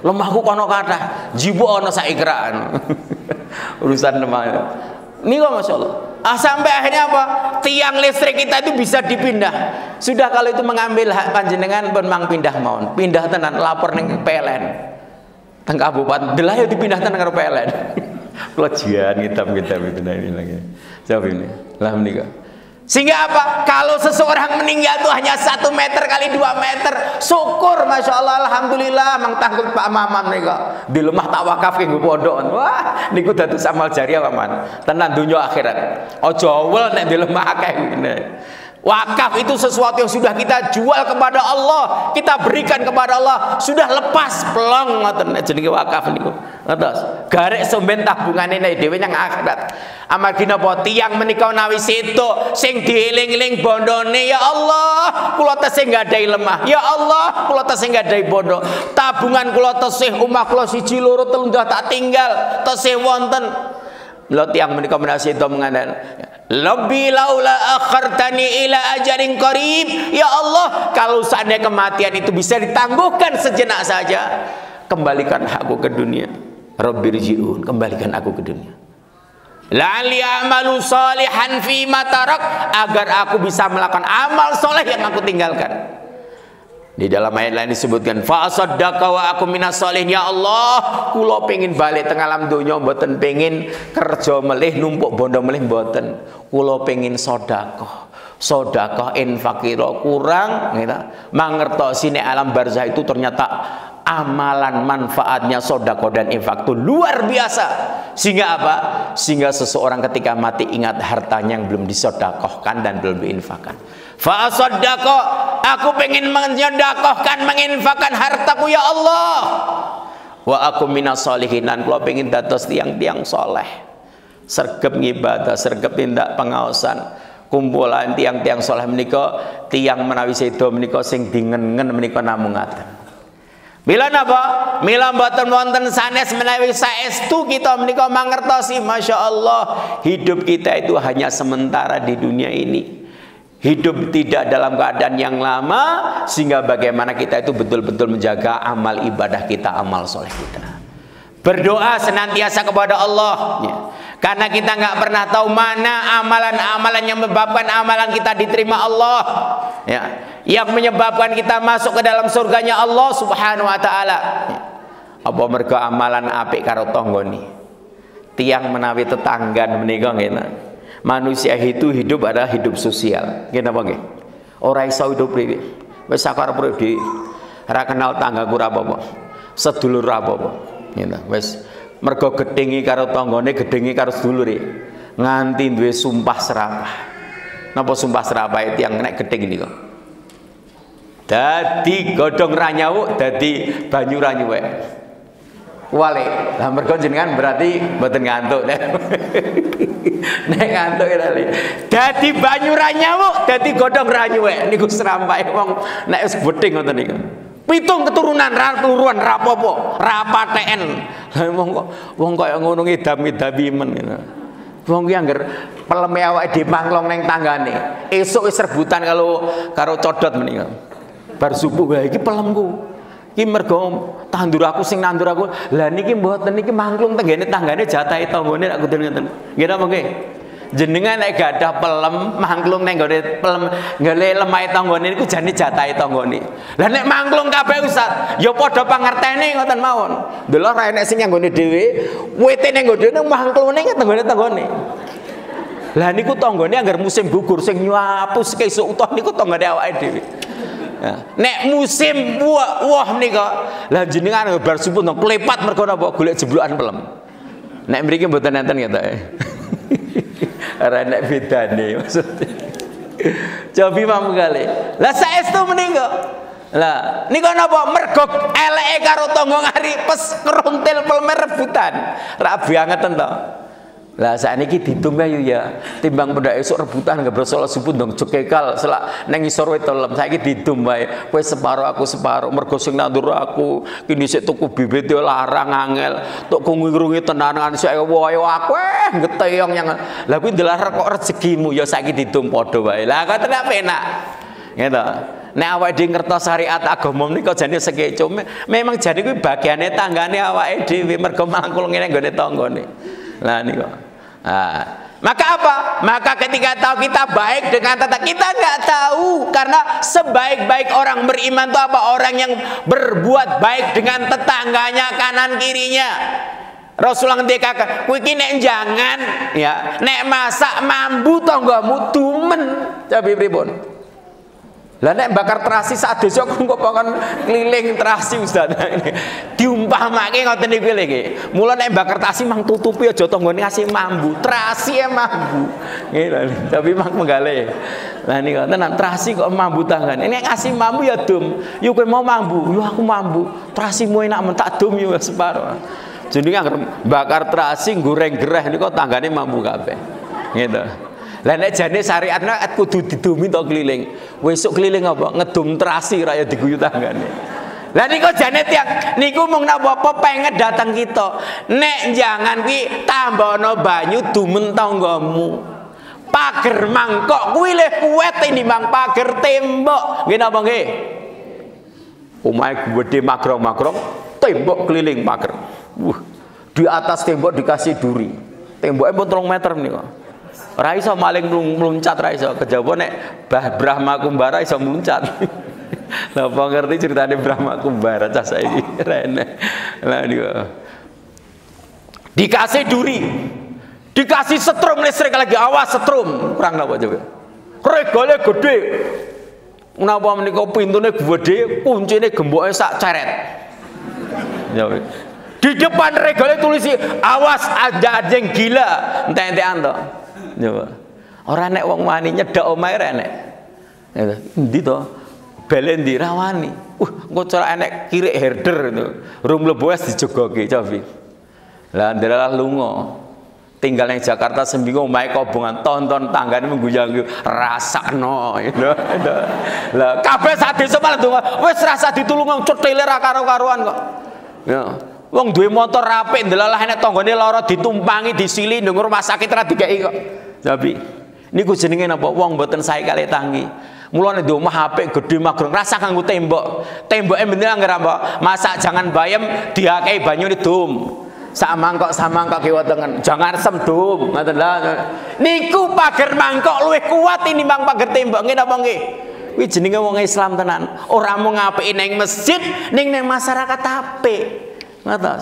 [SPEAKER 1] lemahku kono kathah, jiwa ana sak ikrak. Urusan lemah. Niku masyaallah. Sampai akhirnya apa? Tiang listrik kita itu bisa dipindah. Sudah kalau itu mengambil hak panjenengan pun mang pindah mawon. Pindah tenan lapor ning PLN. Teng kabupaten delah yo dipindah tenan karo PLN. Kula jian ngitam-ngitam itu ini lagi. Jawab ini. Lah menika. Sehingga apa? Kalau seseorang meninggal itu hanya 1 meter kali 2 meter, syukur Masya Allah, alhamdulillah mang tanggung Pak Maman menika. Di lemah tak wakaf ke pondok. Wah, niku dados amal jariah Paman. Tenan dunya akhirat. Aja wel nek di lemah akeh ngene. Wakaf itu sesuatu yang sudah kita jual kepada Allah, kita berikan kepada Allah, sudah lepas pelong ngoten jenenge wakaf niku. Ngertos? Garek somben tabungane nek dhewe nang akhirat. Amargi napa tiyang menika nawi sedo sing dieling-eling bondone ya Allah, kula tesih nggadahi lemah. Ya Allah, kula tesih nggadahi bondo. Tabungan kula tesih omah kula 1 2 3 tak tinggal, tesih wonten. Lha tiyang menika menawi sedo mengandel lebih laula akhartani ila ajalin qarib. Ya Allah, kalau seandainya kematian itu bisa ditangguhkan sejenak saja, kembalikan aku ke dunia. Rabbirji'un, kembalikan aku ke dunia. La'alli a'malu salihan fi ma tarak, agar aku bisa melakukan amal soleh yang aku tinggalkan. Di dalam ayat lain disebutkan fa asaddaqa wa aku minas sholihin. Ya Allah, kula pengin balik teng alam donya, mboten pengin kerja melih numpuk bondo melih mboten. Kula pengin sedekah. Sedekah infak kira kurang gitu. Mangertosi nek alam barzah itu ternyata amalan manfaatnya sedekah dan infak itu luar biasa. Sehingga apa? Sehingga seseorang ketika mati ingat hartanya yang belum disedekahkan dan belum diinfakkan. Fa asaddaqa, aku pengen menyedekahkan, menginfakkan hartaku ya Allah. Wa aku minas sholihin, kula pengen dados tiang-tiang soleh. Sregep ngibadah, sregep tindak pengaosan. Kumpulan tiang-tiang soleh menika, tiang menawi sedo menika sing dingen-ngen menika namung ngaten. Mila napa? Mila mboten wonten sanes menawi saestu kita menika mangertosi Masya Allah, hidup kita itu hanya sementara di dunia ini. Hidup tidak dalam keadaan yang lama, sehingga bagaimana kita itu betul-betul menjaga amal ibadah kita, amal soleh kita. Berdoa senantiasa kepada Allah ya. Karena kita nggak pernah tahu mana amalan-amalan yang menyebabkan amalan kita diterima Allah, ya, yang menyebabkan kita masuk ke dalam surganya Allah Subhanahu wa taala. Apa mergo amalan apik karo tanggane. Tiang menawi tetanggan menika ngene. Manusia itu hidup adalah hidup sosial. Nggih napa nggih? Ora iso hidup dhewe. Wis sakarep dhewe. Ora kenal tanggaku ora apa-apa. Sedulur ora apa-apa. Ngene. Wis mergo gedhengi karo tanggane, gedhengi karo sedulure. Nganti duwe sumpah serapah. Napa sumpah serapah tiyang nek gedheng niku? Dadi godhong ra nyawuk, dadi banyu ra nyuwek. Wale, lah mergo jenengan berarti mboten ngantuk. Nek ngantuk tadi. Dadi banyu ra nyawuk, dadi godhong ra nyuwek. Niku serampahe wong nek wis gedhing ngoten niku. 7 keturunan ra keluruan ra apa-apa, ra paten. Lah wong kaya ngono ngidam-idabimen ngono. Wong ki angger peleme awake dhewe manglong ning tanggane. Esuk wis rebutan karo codot menika. Bar subuh wae iki pelemku. Iki mergo tandur aku sing nandur aku. Lah niki mboten niki mangklung tenggene tanggane jatahe tanggane nek kudu ngeten. Nggih napa nggih? Jenengan nek gadah pelem mangklung ning gone pelem ngale lemahe tanggane niku jane jatahe tanggane. Lah nek mangklung kabeh Ustaz, ya padha pangertene ngoten mawon. Delok ra enek sing nggone dhewe, wite ning gone dhewe mangklune tanggane. Lah niku tanggane anggar musim gugur sing nyapus kesuk utuh niku tanggane awake dhewe. Ya. Nek musim wah menika lah jenengan bar subuh nang klepat mergo napa golek jeblokan pelem. Nek mriki mboten enten ketoke. Ora nek bedane maksudnya. Cobi mampu kali. Lah saestu menika. Lah nika napa mergo eleke karo tangga ngaripes kerontil peleme rebutan. Ra banget to. Lah sakniki ditumba yo ya. Timbang pendak esuk rebutan gebro salat subuh ndong jekekal selak nang ngisor wit telem. Saiki ditumbae kowe separo aku separo mergo sing nandur aku kini sik tuku bibit yo larang angel. Tok ngrungi tenanan sik wae aku geteyong yang. Lah kuwi ndelar kok rezekimu ya saiki ditum padha wae. Lah kok tenan penak. Gitu. Nek awake dhewe ngertos syariat agama menika jane sekeco. Memang jane kuwi bagiane tanggane awake dhewe mergo mangkul ngene nggone tanggane. Lah niku. Maka apa? Maka ketika tahu kita baik dengan tetangga, kita nggak tahu karena sebaik-baik orang beriman itu apa? Orang yang berbuat baik dengan tetangganya kanan kirinya. Rasulullah ngendika, kowe iki nek jangan ya, nek masak mambu tanggamu dumen. Tapi pripun? Lah nek bakar terasi sak desa kok pangan keliling terasi Ustaz. Diumpamake ngoten niku lho. Mula nek bakar terasi mang tutupi aja tanggane ngasih mambu, terasi mambu. Nggih, tapi mang menggale. Lah niku tenan terasi kok mambu tanggane. Nek ngasih mambu ya dum. Yo kowe mau mambu, yo aku mambu. Terasimu enak men tak dum yo separo. Jenenge bakar terasi goreng gereh niku tanggane mambu kabeh. Gitu. Lah nek jane syariatna kudu didumi tok keliling. Wesuk keliling apa? Ngedum terasi raya diguyu tanggane. Lah niku jane tiang niku mung napa pengen datang kita. Nek jangan kuwi tambahno banyu dumen tanggamu. Pager mangkok kuwi le kuwet tinimbang pager tembok. Nggih napa nggih? Omahe gedhe magrong-magrong, tembok keliling pager. Di atas tembok dikasih duri. Temboknya pun 3 meter menika. Ora iso maling mluncat ra iso. Kejaba nek Brahma Kumbara iso mluncat. Lah apa ngerti ceritane Brahma Kumbara cah saiki rene. Lah niku. Dikasih duri. Dikasih setrum listrik lagi, awas setrum. Kurang napa coba? Regale gede. Napa menika pintune gede, kuncine gemboke sak ceret. Ya wis. Di depan regale tulisi, awas ada anjing gila. Entek-entekan to. Nyoba. Ora nek wong wani nyedhak omahe rek nek. Endi to? Belen ndi rawani. Engko cara enek kirik herder itu. Rum mlebu wis dijogoke cobi. Lah ndelalah lunga. Tinggal yang Jakarta seminggu omahe kobongan tonton tanggane mengguyang rasakno gitu. Lah kabeh sak desa malah ndonga wis rasa ditulung cethile ra karo-karuan kok. Ya. Wong duwe motor apik ndelalah enek tanggane lara ditumpangi disili ndung rumah sakit ra dikeki kok. Tapi niku jenenge napa? Wong mboten sae kalih tangi. Mulane di omah apik gedhe magrong rasa kanggo tembok. Temboke bener anggar apa? Masak jangan bayem diakehi banyune dum. Sak mangkok kiwatengen. Jangan semdum, ngoten lho. Niku pager mangkok luwih kuat tinimbang pager tembok nggih napa nggih? Kuwi jenenge wong Islam tenan. Ora mung ngapiki ning masjid, ning masyarakat apik. Ngoten.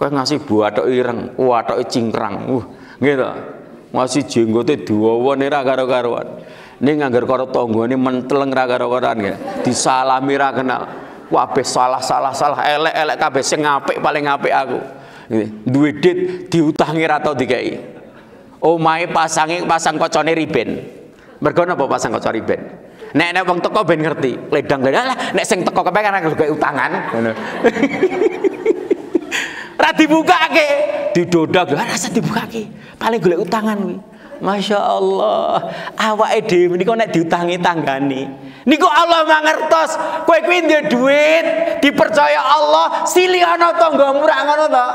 [SPEAKER 1] Kowe ngasih buathok ireng, wathoke cingkrang. Nggih to. Ngasih jenggote diwowone ra karo-karuan. Ning anggar karo tanggane menteleng ra karo-karuan nggih. Disalami ra kenal. Kabeh salah, elek kabeh sing apik paling apik aku. Duwe dit diutangi ra tau dikeki. Omahe pasang kocone riben. Mergo napa pasang kaca riben? Nek wong teko ben ngerti, ledang lah nek sing teko kepen kan golek utangan ngono. Ra dibukake, didodak, ora rasa dibukake. Paling golek utangan kuwi. Masya Allah, awake dhewe menika nek diutangi tanggane. Niku Allah mangertos, kowe kuwi duwe duit, dipercaya Allah, silih ana tanggamu ra ngono to.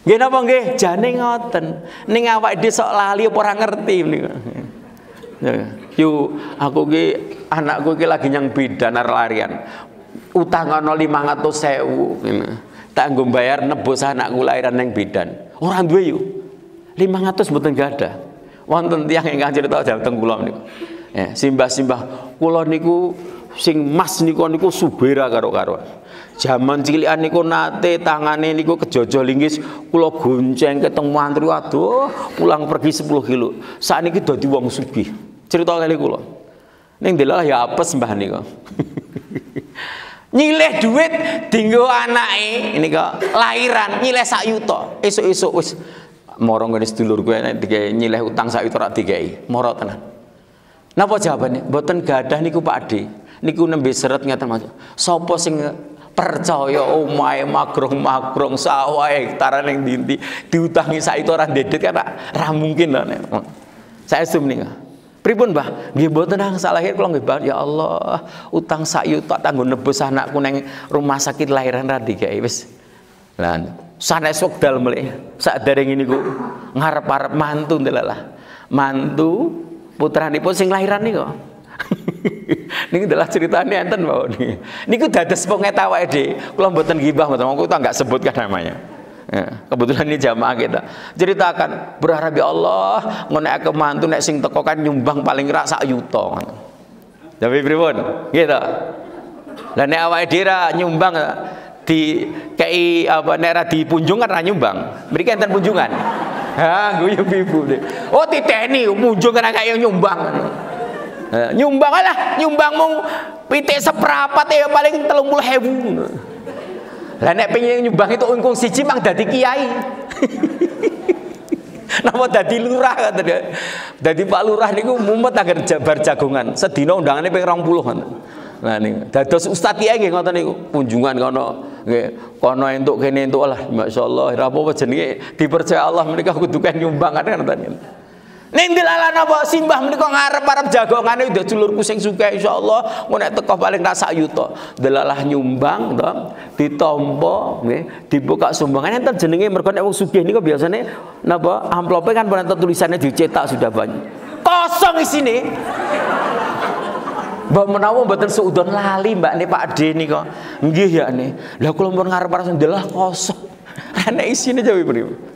[SPEAKER 1] Nggih napa nggih? Jane ngoten. Ning awake dhewe sok lali apa ora ngerti menika. Yo aku ki anakku ki lagi nyang bidan larian. Utang ana 500.000 ngene. Tak nggo bayar nebus anakku lahiran ning bidan. Ora duwe yo. 500 mboten gadah. Wonten tiyang ingkang crita dhateng kula niku. Simbah-simbah kula niku sing mas niku subera karo-karoan. Jaman cilikan niku nate tangane niku kejojo linggis kula gonceng keteng mantri aduh pulang pergi 10 kilo. Sakniki dadi wong sugih. Crita kali kula. Ning delok ya apes mbah niku. Nyilih duit dienggo anake nika lahiran nyilih 1 yuta. Esuk-esuk wis mara ngene sedulur kowe nek dikei nyilih utang 1 yuta rak dikei. Mara tenan. Napa jawabane? Mboten gadah niku Pak Ade. Niku nembe seret ngeten Mas. Sapa sing percaya omahe magrong-magrong sawah hektaran ning ndi diutangi 1 yuta ora ndedet kan ra mungkin lho nek. Saestu menika. Pripun Mbah? Nggih mboten angsal lahir kula nggih Mbah ya Allah, utang 1 yuta kanggo nebus anakku ning rumah sakit lahiran ra dikei wis. Lah sanes wekdal melih sakderenge niku ngarep-arep mantu ndelalah. Mantu putranipun sing lahiran niku. Niku adalah ceritane enten mawon niki. Niku dados pengeta awake dhewe. Kula mboten gibah mboten mongko tak enggak sebutkan namanya. Ya, kebetulan ini jamaah kita ceritakan berharap ya Allah ngonek ke mantu nek sing teko kan nyumbang paling rak 1 yuta. Tapi pripun? Gitu. Lah nek awake dhewe nyumbang di kei apa nek ra dipunjung kan ra nyumbang. Mriki enten punjungan. Ha, guyu ibu deh. Oh titeni munjung kan kaya nyumbang. Nyumbang lah, nyumbang mung pitik seprapat ya paling 30.000. Lah nek pengen nyumbang itu ungkung siji mang dadi kiai. Napa dadi lurah ngoten. Dadi Pak Lurah niku mumet agar bar jagongan. Sedina undangane ping 20 ngoten. Nah niku dados ustaz kiai nggih ngoten niku. Kunjungan kono nggih, kono entuk kene entuk lah masyaallah. Ora apa-apa jenenge dipercaya Allah menika kudu kan nyumbang kan ngoten. Ning dilalah napa simbah menika ngarep-arep jagongane udah dulurku sing sugih insyaallah engko nek teko paling tak 1 yuta. Delalah nyumbang to, ditampa nggih, dibuka sumbangan enten jenenge mergo nek wong sugih niku biasane napa amplope kan enten tulisannya dicetak sudah banyak. Kosong isine. Mbak menawa mboten seudon lali Mbak ne Pak Ade nika. Nggih ya ne. Lah kula pun ngarep-arep ndelah kosong. Nek isine jawi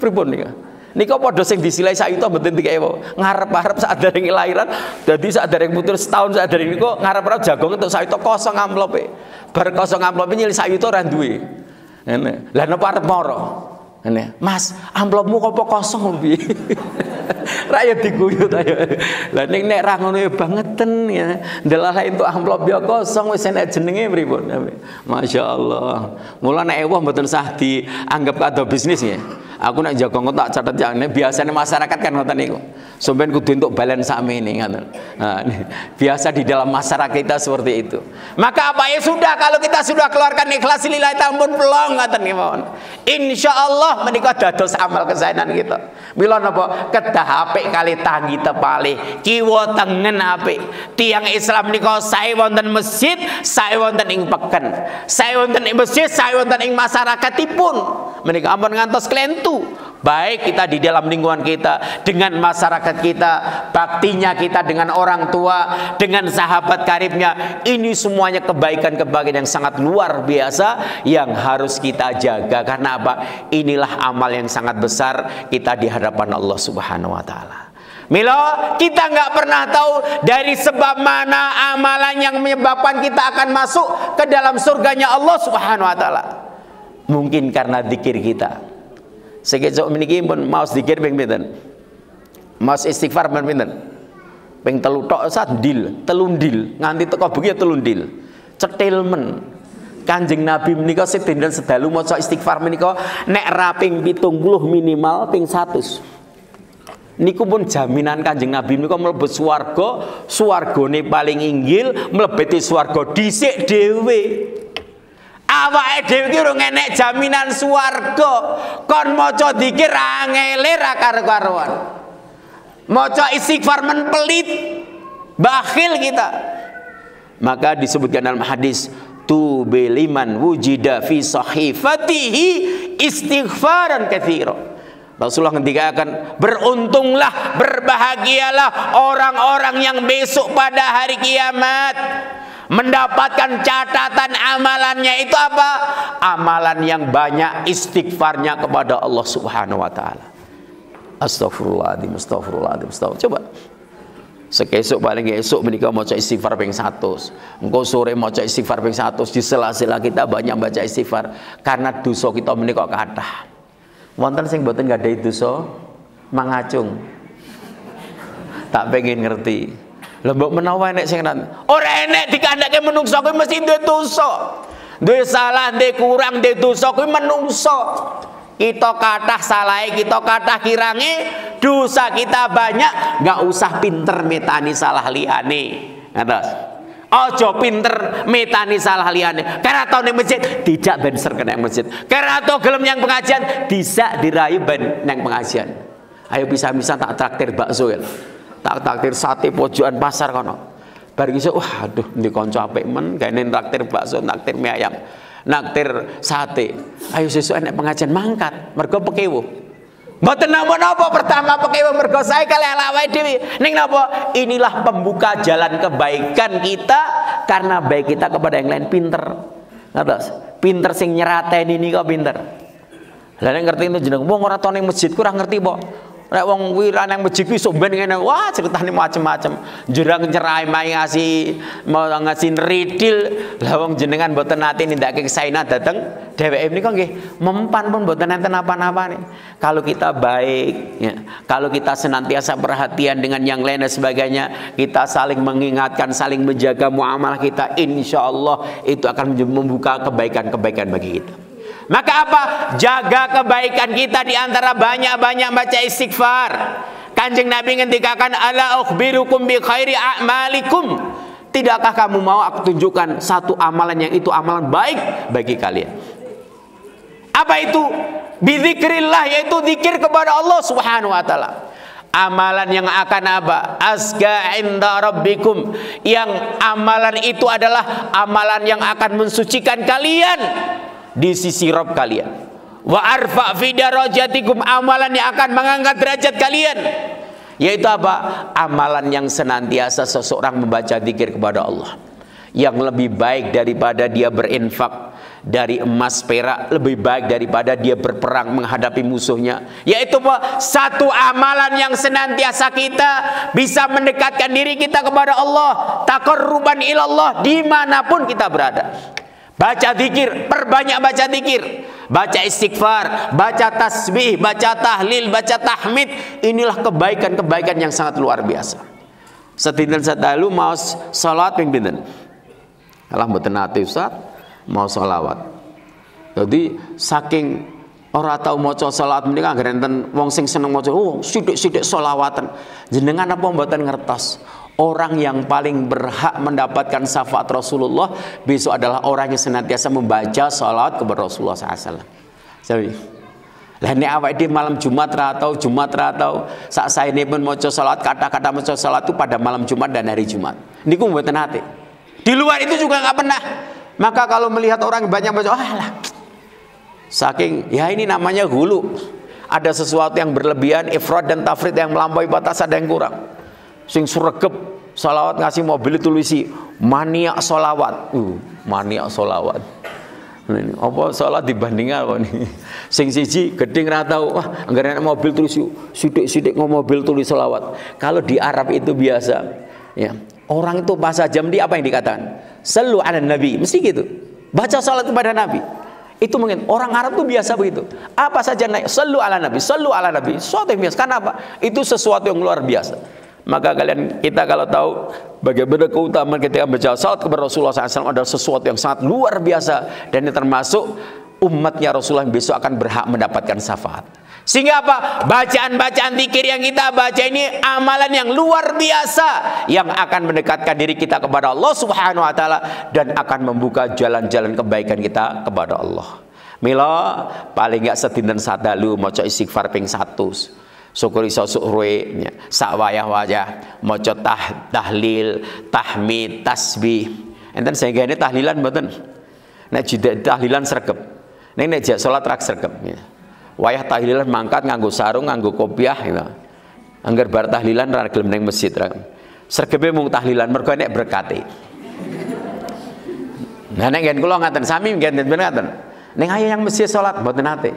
[SPEAKER 1] pripun nika? Nika padha sing disilai 1 yuta mboten dikek wae. Ngarep-arep sak dereng lahiran, dadi sak dereng putus setahun sak dereng niku ngarep-arep jagung entuk 1 yuta kosong amplope. Bar kosong amplope nyilih 1 yuta ora duwe. Ngene. Lah napa arep mara? Ngene. Mas, amplopmu kok kosong piye? Rakyat diguyut ayo. Lah ning nek ra ngono ya bangeten ya. Ndelalah entuk amplop ya kosong wis enek jenenge pripun. Masyaallah. Mula nek ewah mboten sah dianggap kado bisnis ya. Aku nek jagongan tak catet jane biasane masyarakat kan ngoten niku. Sampeyan kudu entuk balen sakmene ngoten. Nah, biasa di dalam masyarakat kita seperti itu. Maka apa ya sudah kalau kita sudah keluarkan ikhlas lillahi tampun pelong ngoten niku mawon. Insyaallah menika dados amal kesaenan kita. Mila napa kedah apik kali tangi tepali, kiwa tengen apik. Tiang Islam nika sae wonten masjid, sae wonten ing peken. Sae wonten ing masjid, sae wonten ing masyarakatipun. Menika ampun ngantos klentu Baik kita di dalam lingkungan kita, dengan masyarakat kita, baktinya kita dengan orang tua, dengan sahabat karibnya. Ini semuanya kebaikan-kebaikan yang sangat luar biasa yang harus kita jaga. Karena apa? Inilah amal yang sangat besar kita di hadapan Allah Subhanahu wa taala. Milo, kita nggak pernah tahu dari sebab mana amalan yang menyebabkan kita akan masuk ke dalam surganya Allah Subhanahu wa taala. Mungkin karena zikir kita. Sekejap meniki pun mau zikir ping pinten? Mau istighfar ping pinten? Ping telu tok sak dil, telundil, nganti teko bengi telundil. Cetil men. Kanjeng Nabi menika sedendel sedalu maca istighfar menika nek ra ping 70 minimal ping 100. Niku pun jaminan Kanjeng Nabi niku mlebet swarga, swargane paling inggil, mlebeti swarga dhisik dhewe. Awake dhewe iki ora enek jaminan swarga. Kon maca zikir angele ra karo-karuan. Maca istighfar men pelit, bakhil kita. Maka disebutkan dalam hadis, tu biliman wujida fi sahifatihi istighfaran katsira. Rasulullah ngendikaken, beruntunglah, berbahagialah orang-orang yang besok pada hari kiamat mendapatkan catatan amalannya itu apa? Amalan yang banyak istighfarnya kepada Allah Subhanahu wa taala. Astagfirullahaladzim, astagfirullahaladzim, astagfirullah. Coba sekesuk paling esuk menika maca istighfar ping 100. Engko sore maca istighfar ping 100, di sela-sela kita banyak baca istighfar karena dosa kita menika kathah. Wonten sing mboten nggadahi dosa mangacung. Tak pengen ngerti. Lha mbok menawa enek sing ora enek dikandhake menungso kuwi mesti duwe dosa. Duwe salah, duwe kurang, duwe dosa kuwi menungso. Kita kathah salahe, kita kathah kirange, dosa kita banyak, enggak usah pinter metani salah liyane. Ngertos? Ojo pinter metani salah liyane. Karena tau ning masjid tidak ben ser kena masjid. Karena tau gelem yang pengajian bisa dirayu ben nang pengajian. Ayo bisa-bisa tak traktir bakso ya. Tak traktir sate pojokan pasar kono. Bar iso wah aduh ndi kanca apik men gaene traktir bakso, traktir mie ayam, naktir sate. Ayo sesuk nek pengajian mangkat mergo pekewo. Mboten napa-napa pertama pekewo mergo sae kalih awake dhewe. Ning napa? Inilah pembuka jalan kebaikan kita karena baik kita kepada yang lain pinter. Ngertos? Pinter sing nyerateni nika pinter. Lah nek ngerti itu jeneng wong ora tau ning masjid kurang ngerti po. Nek wong kuwi ra nang masjid kuwi sok ben ngene, wah ceritane macem-macem. Jurang cerai mai ngasih ridil. Lah wong jenengan mboten nate nindakake kesaenan dateng dheweke menika nggih mempan pun mboten enten apa-apane. Kalau kita baik ya, kalau kita senantiasa perhatian dengan yang lain dan sebagainya, kita saling mengingatkan, saling menjaga muamalah kita, insyaallah itu akan membuka kebaikan-kebaikan bagi kita. Maka apa? Jaga kebaikan kita di antara banyak-banyak baca istighfar. Kanjeng Nabi ngendikakan, ala ukhbirukum bi khairi a'malikum. Tidakkah kamu mau aku tunjukkan satu amalan yang itu amalan baik bagi kalian? Apa itu? Bizikrillah, yaitu zikir kepada Allah Subhanahu wa taala. Amalan yang akan apa? Azka inda rabbikum. Yang amalan itu adalah amalan yang akan mensucikan kalian di sisi Rabb kalian. Wa arfa fi darajatikum, amalan yang akan mengangkat derajat kalian. Yaitu apa? Amalan yang senantiasa seseorang membaca zikir kepada Allah. Yang lebih baik daripada dia berinfak dari emas perak, lebih baik daripada dia berperang menghadapi musuhnya. Yaitu apa? Satu amalan yang senantiasa kita bisa mendekatkan diri kita kepada Allah, taqarruban ilallah dimanapun kita berada. Baca zikir, perbanyak baca zikir, baca istighfar, baca tasbih, baca tahlil, baca tahmid. Inilah kebaikan-kebaikan yang sangat luar biasa. Sedinten sadalu mau salat ping pinten? Alah mboten nate Ustaz, mau selawat. Jadi saking ora tau maca salat menika anggere enten wong sing seneng maca, oh sithik-sithik selawatan. Jenengan apa mboten ngertos? Orang yang paling berhak mendapatkan syafaat Rasulullah besok adalah orang yang senantiasa membaca salat kepada Rasulullah SAW. Jadi, lah nek awake dhewe malam Jumat ra tau sak saene pun maca salat, kata-kata maca salat itu pada malam Jumat dan hari Jumat. Niku mboten nate. Di luar itu juga nggak pernah. Maka kalau melihat orang banyak baca, lah saking ya ini namanya hulu. ada sesuatu yang berlebihan, ifrat dan tafrid yang melampaui batas, ada yang kurang. Sing sregep salawat ngasih mobil tulisi maniak solawat, maniak solawat. Apa salat dibandingkan apa nih? Sing siji gedeng ra tau, wah anggaran mobil tulis sithik-sithik mobil tulis selawat. Kalau di Arab itu biasa, ya. Orang itu pas jam di apa yang dikatakan? Sallu ala nabi, mesti gitu. Baca salat kepada Nabi. Itu mungkin orang Arab itu biasa begitu. Apa saja naik sallu ala nabi, sallu ala nabi. Sesuatu yang biasa. Kenapa? Itu sesuatu yang luar biasa. Maka kita kalau tahu bagaimana keutamaan ketika baca salat kepada Rasulullah SAW adalah sesuatu yang sangat luar biasa, dan ini termasuk umatnya Rasulullah yang besok akan berhak mendapatkan syafaat. Sehingga apa? Bacaan-bacaan zikir yang kita baca ini amalan yang luar biasa yang akan mendekatkan diri kita kepada Allah Subhanahu wa taala dan akan membuka jalan-jalan kebaikan kita kepada Allah. Mila paling enggak sedinten sadalu maca istighfar ping 100. Syukur iso suwe sak wayah-wayah maca tahlil, tahmid, tasbih. Enten sehingga ini tahlilan mboten. Nek jeda tahlilan sregep. Nek jak salat rak sregep ya. Wayah tahlilan mangkat nganggo sarung, nganggo kopiah gitu. Angger bar tahlilan ra gelem ning masjid ra. Sregepe mung tahlilan mergo nek berkate. Nah nek nggen kula ngaten sami nggen ngaten. Ning ayo yang masjid salat mboten nate.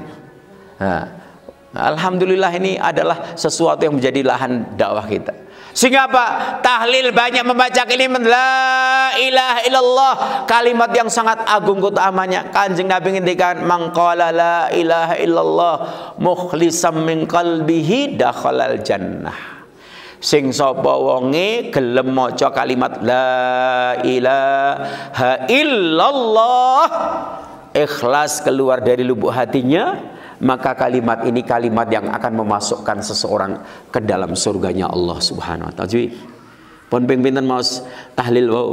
[SPEAKER 1] Nah, alhamdulillah ini adalah sesuatu yang menjadi lahan dakwah kita. Sehingga apa? Tahlil banyak membaca kalimat la ilaha illallah, kalimat yang sangat agung keutamanya. Kanjeng Nabi ngendikan mangqala la ilaha illallah mukhlisam min qalbihi dakhalal jannah. Sing sapa wonge gelem maca kalimat la ilaha illallah ikhlas keluar dari lubuk hatinya, maka kalimat ini kalimat yang akan memasukkan seseorang ke dalam surganya Allah Subhanahu wa taala. Jadi pun pinten maos tahlil wau.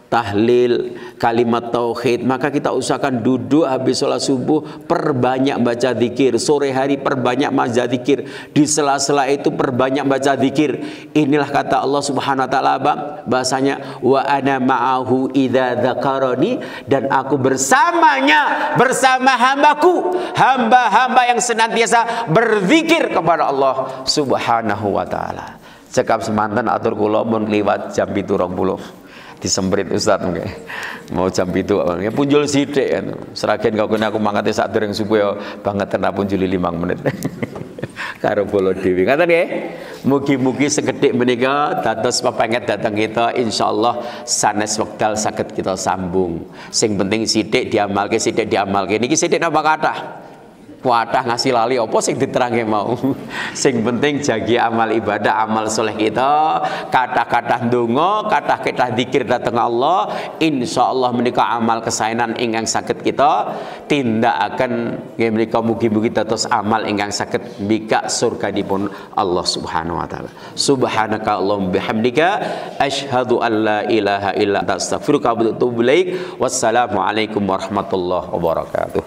[SPEAKER 1] Tahlil kalimat tauhid, maka kita usahakan duduk habis sholat subuh perbanyak baca zikir, sore hari perbanyak baca zikir, di sela-sela itu perbanyak baca zikir. Inilah kata Allah Subhanahu wa taala bahasanya wa ana ma'ahu idza dzakarani, dan aku bersamanya bersama hambaku, hamba-hamba yang senantiasa berzikir kepada Allah Subhanahu wa taala. Cekap semanten atur kula mun liwat jam 7.20 disembrit Ustaz mungkin mau jam itu punjul sithik kan seragen kau kena aku mangkate sak dereng subuh banget tenan punjul 5 menit karo bolo dewi ngaten nggih. Mugi-mugi sekedhik menika dados pepenget datang kita, insyaallah sanes wekdal saged kita sambung. Sing penting sithik diamalke niki sithik napa kathah kuatah ngasih lali apa sing diterangke mau. Sing penting jagi amal ibadah, amal soleh kita, kata-kata ndonga, kata-kata zikir datang Allah, insyaallah menika amal kesaenan ingkang saged kita tindakaken nggih menika mugi-mugi dados amal ingkang saged mbikak surganipun Allah Subhanahu wa taala. Subhanaka Allahumma bihamdika asyhadu an la ilaha illa anta astaghfiruka wa atubu ilaik. Wassalamu alaikum warahmatullahi wabarakatuh.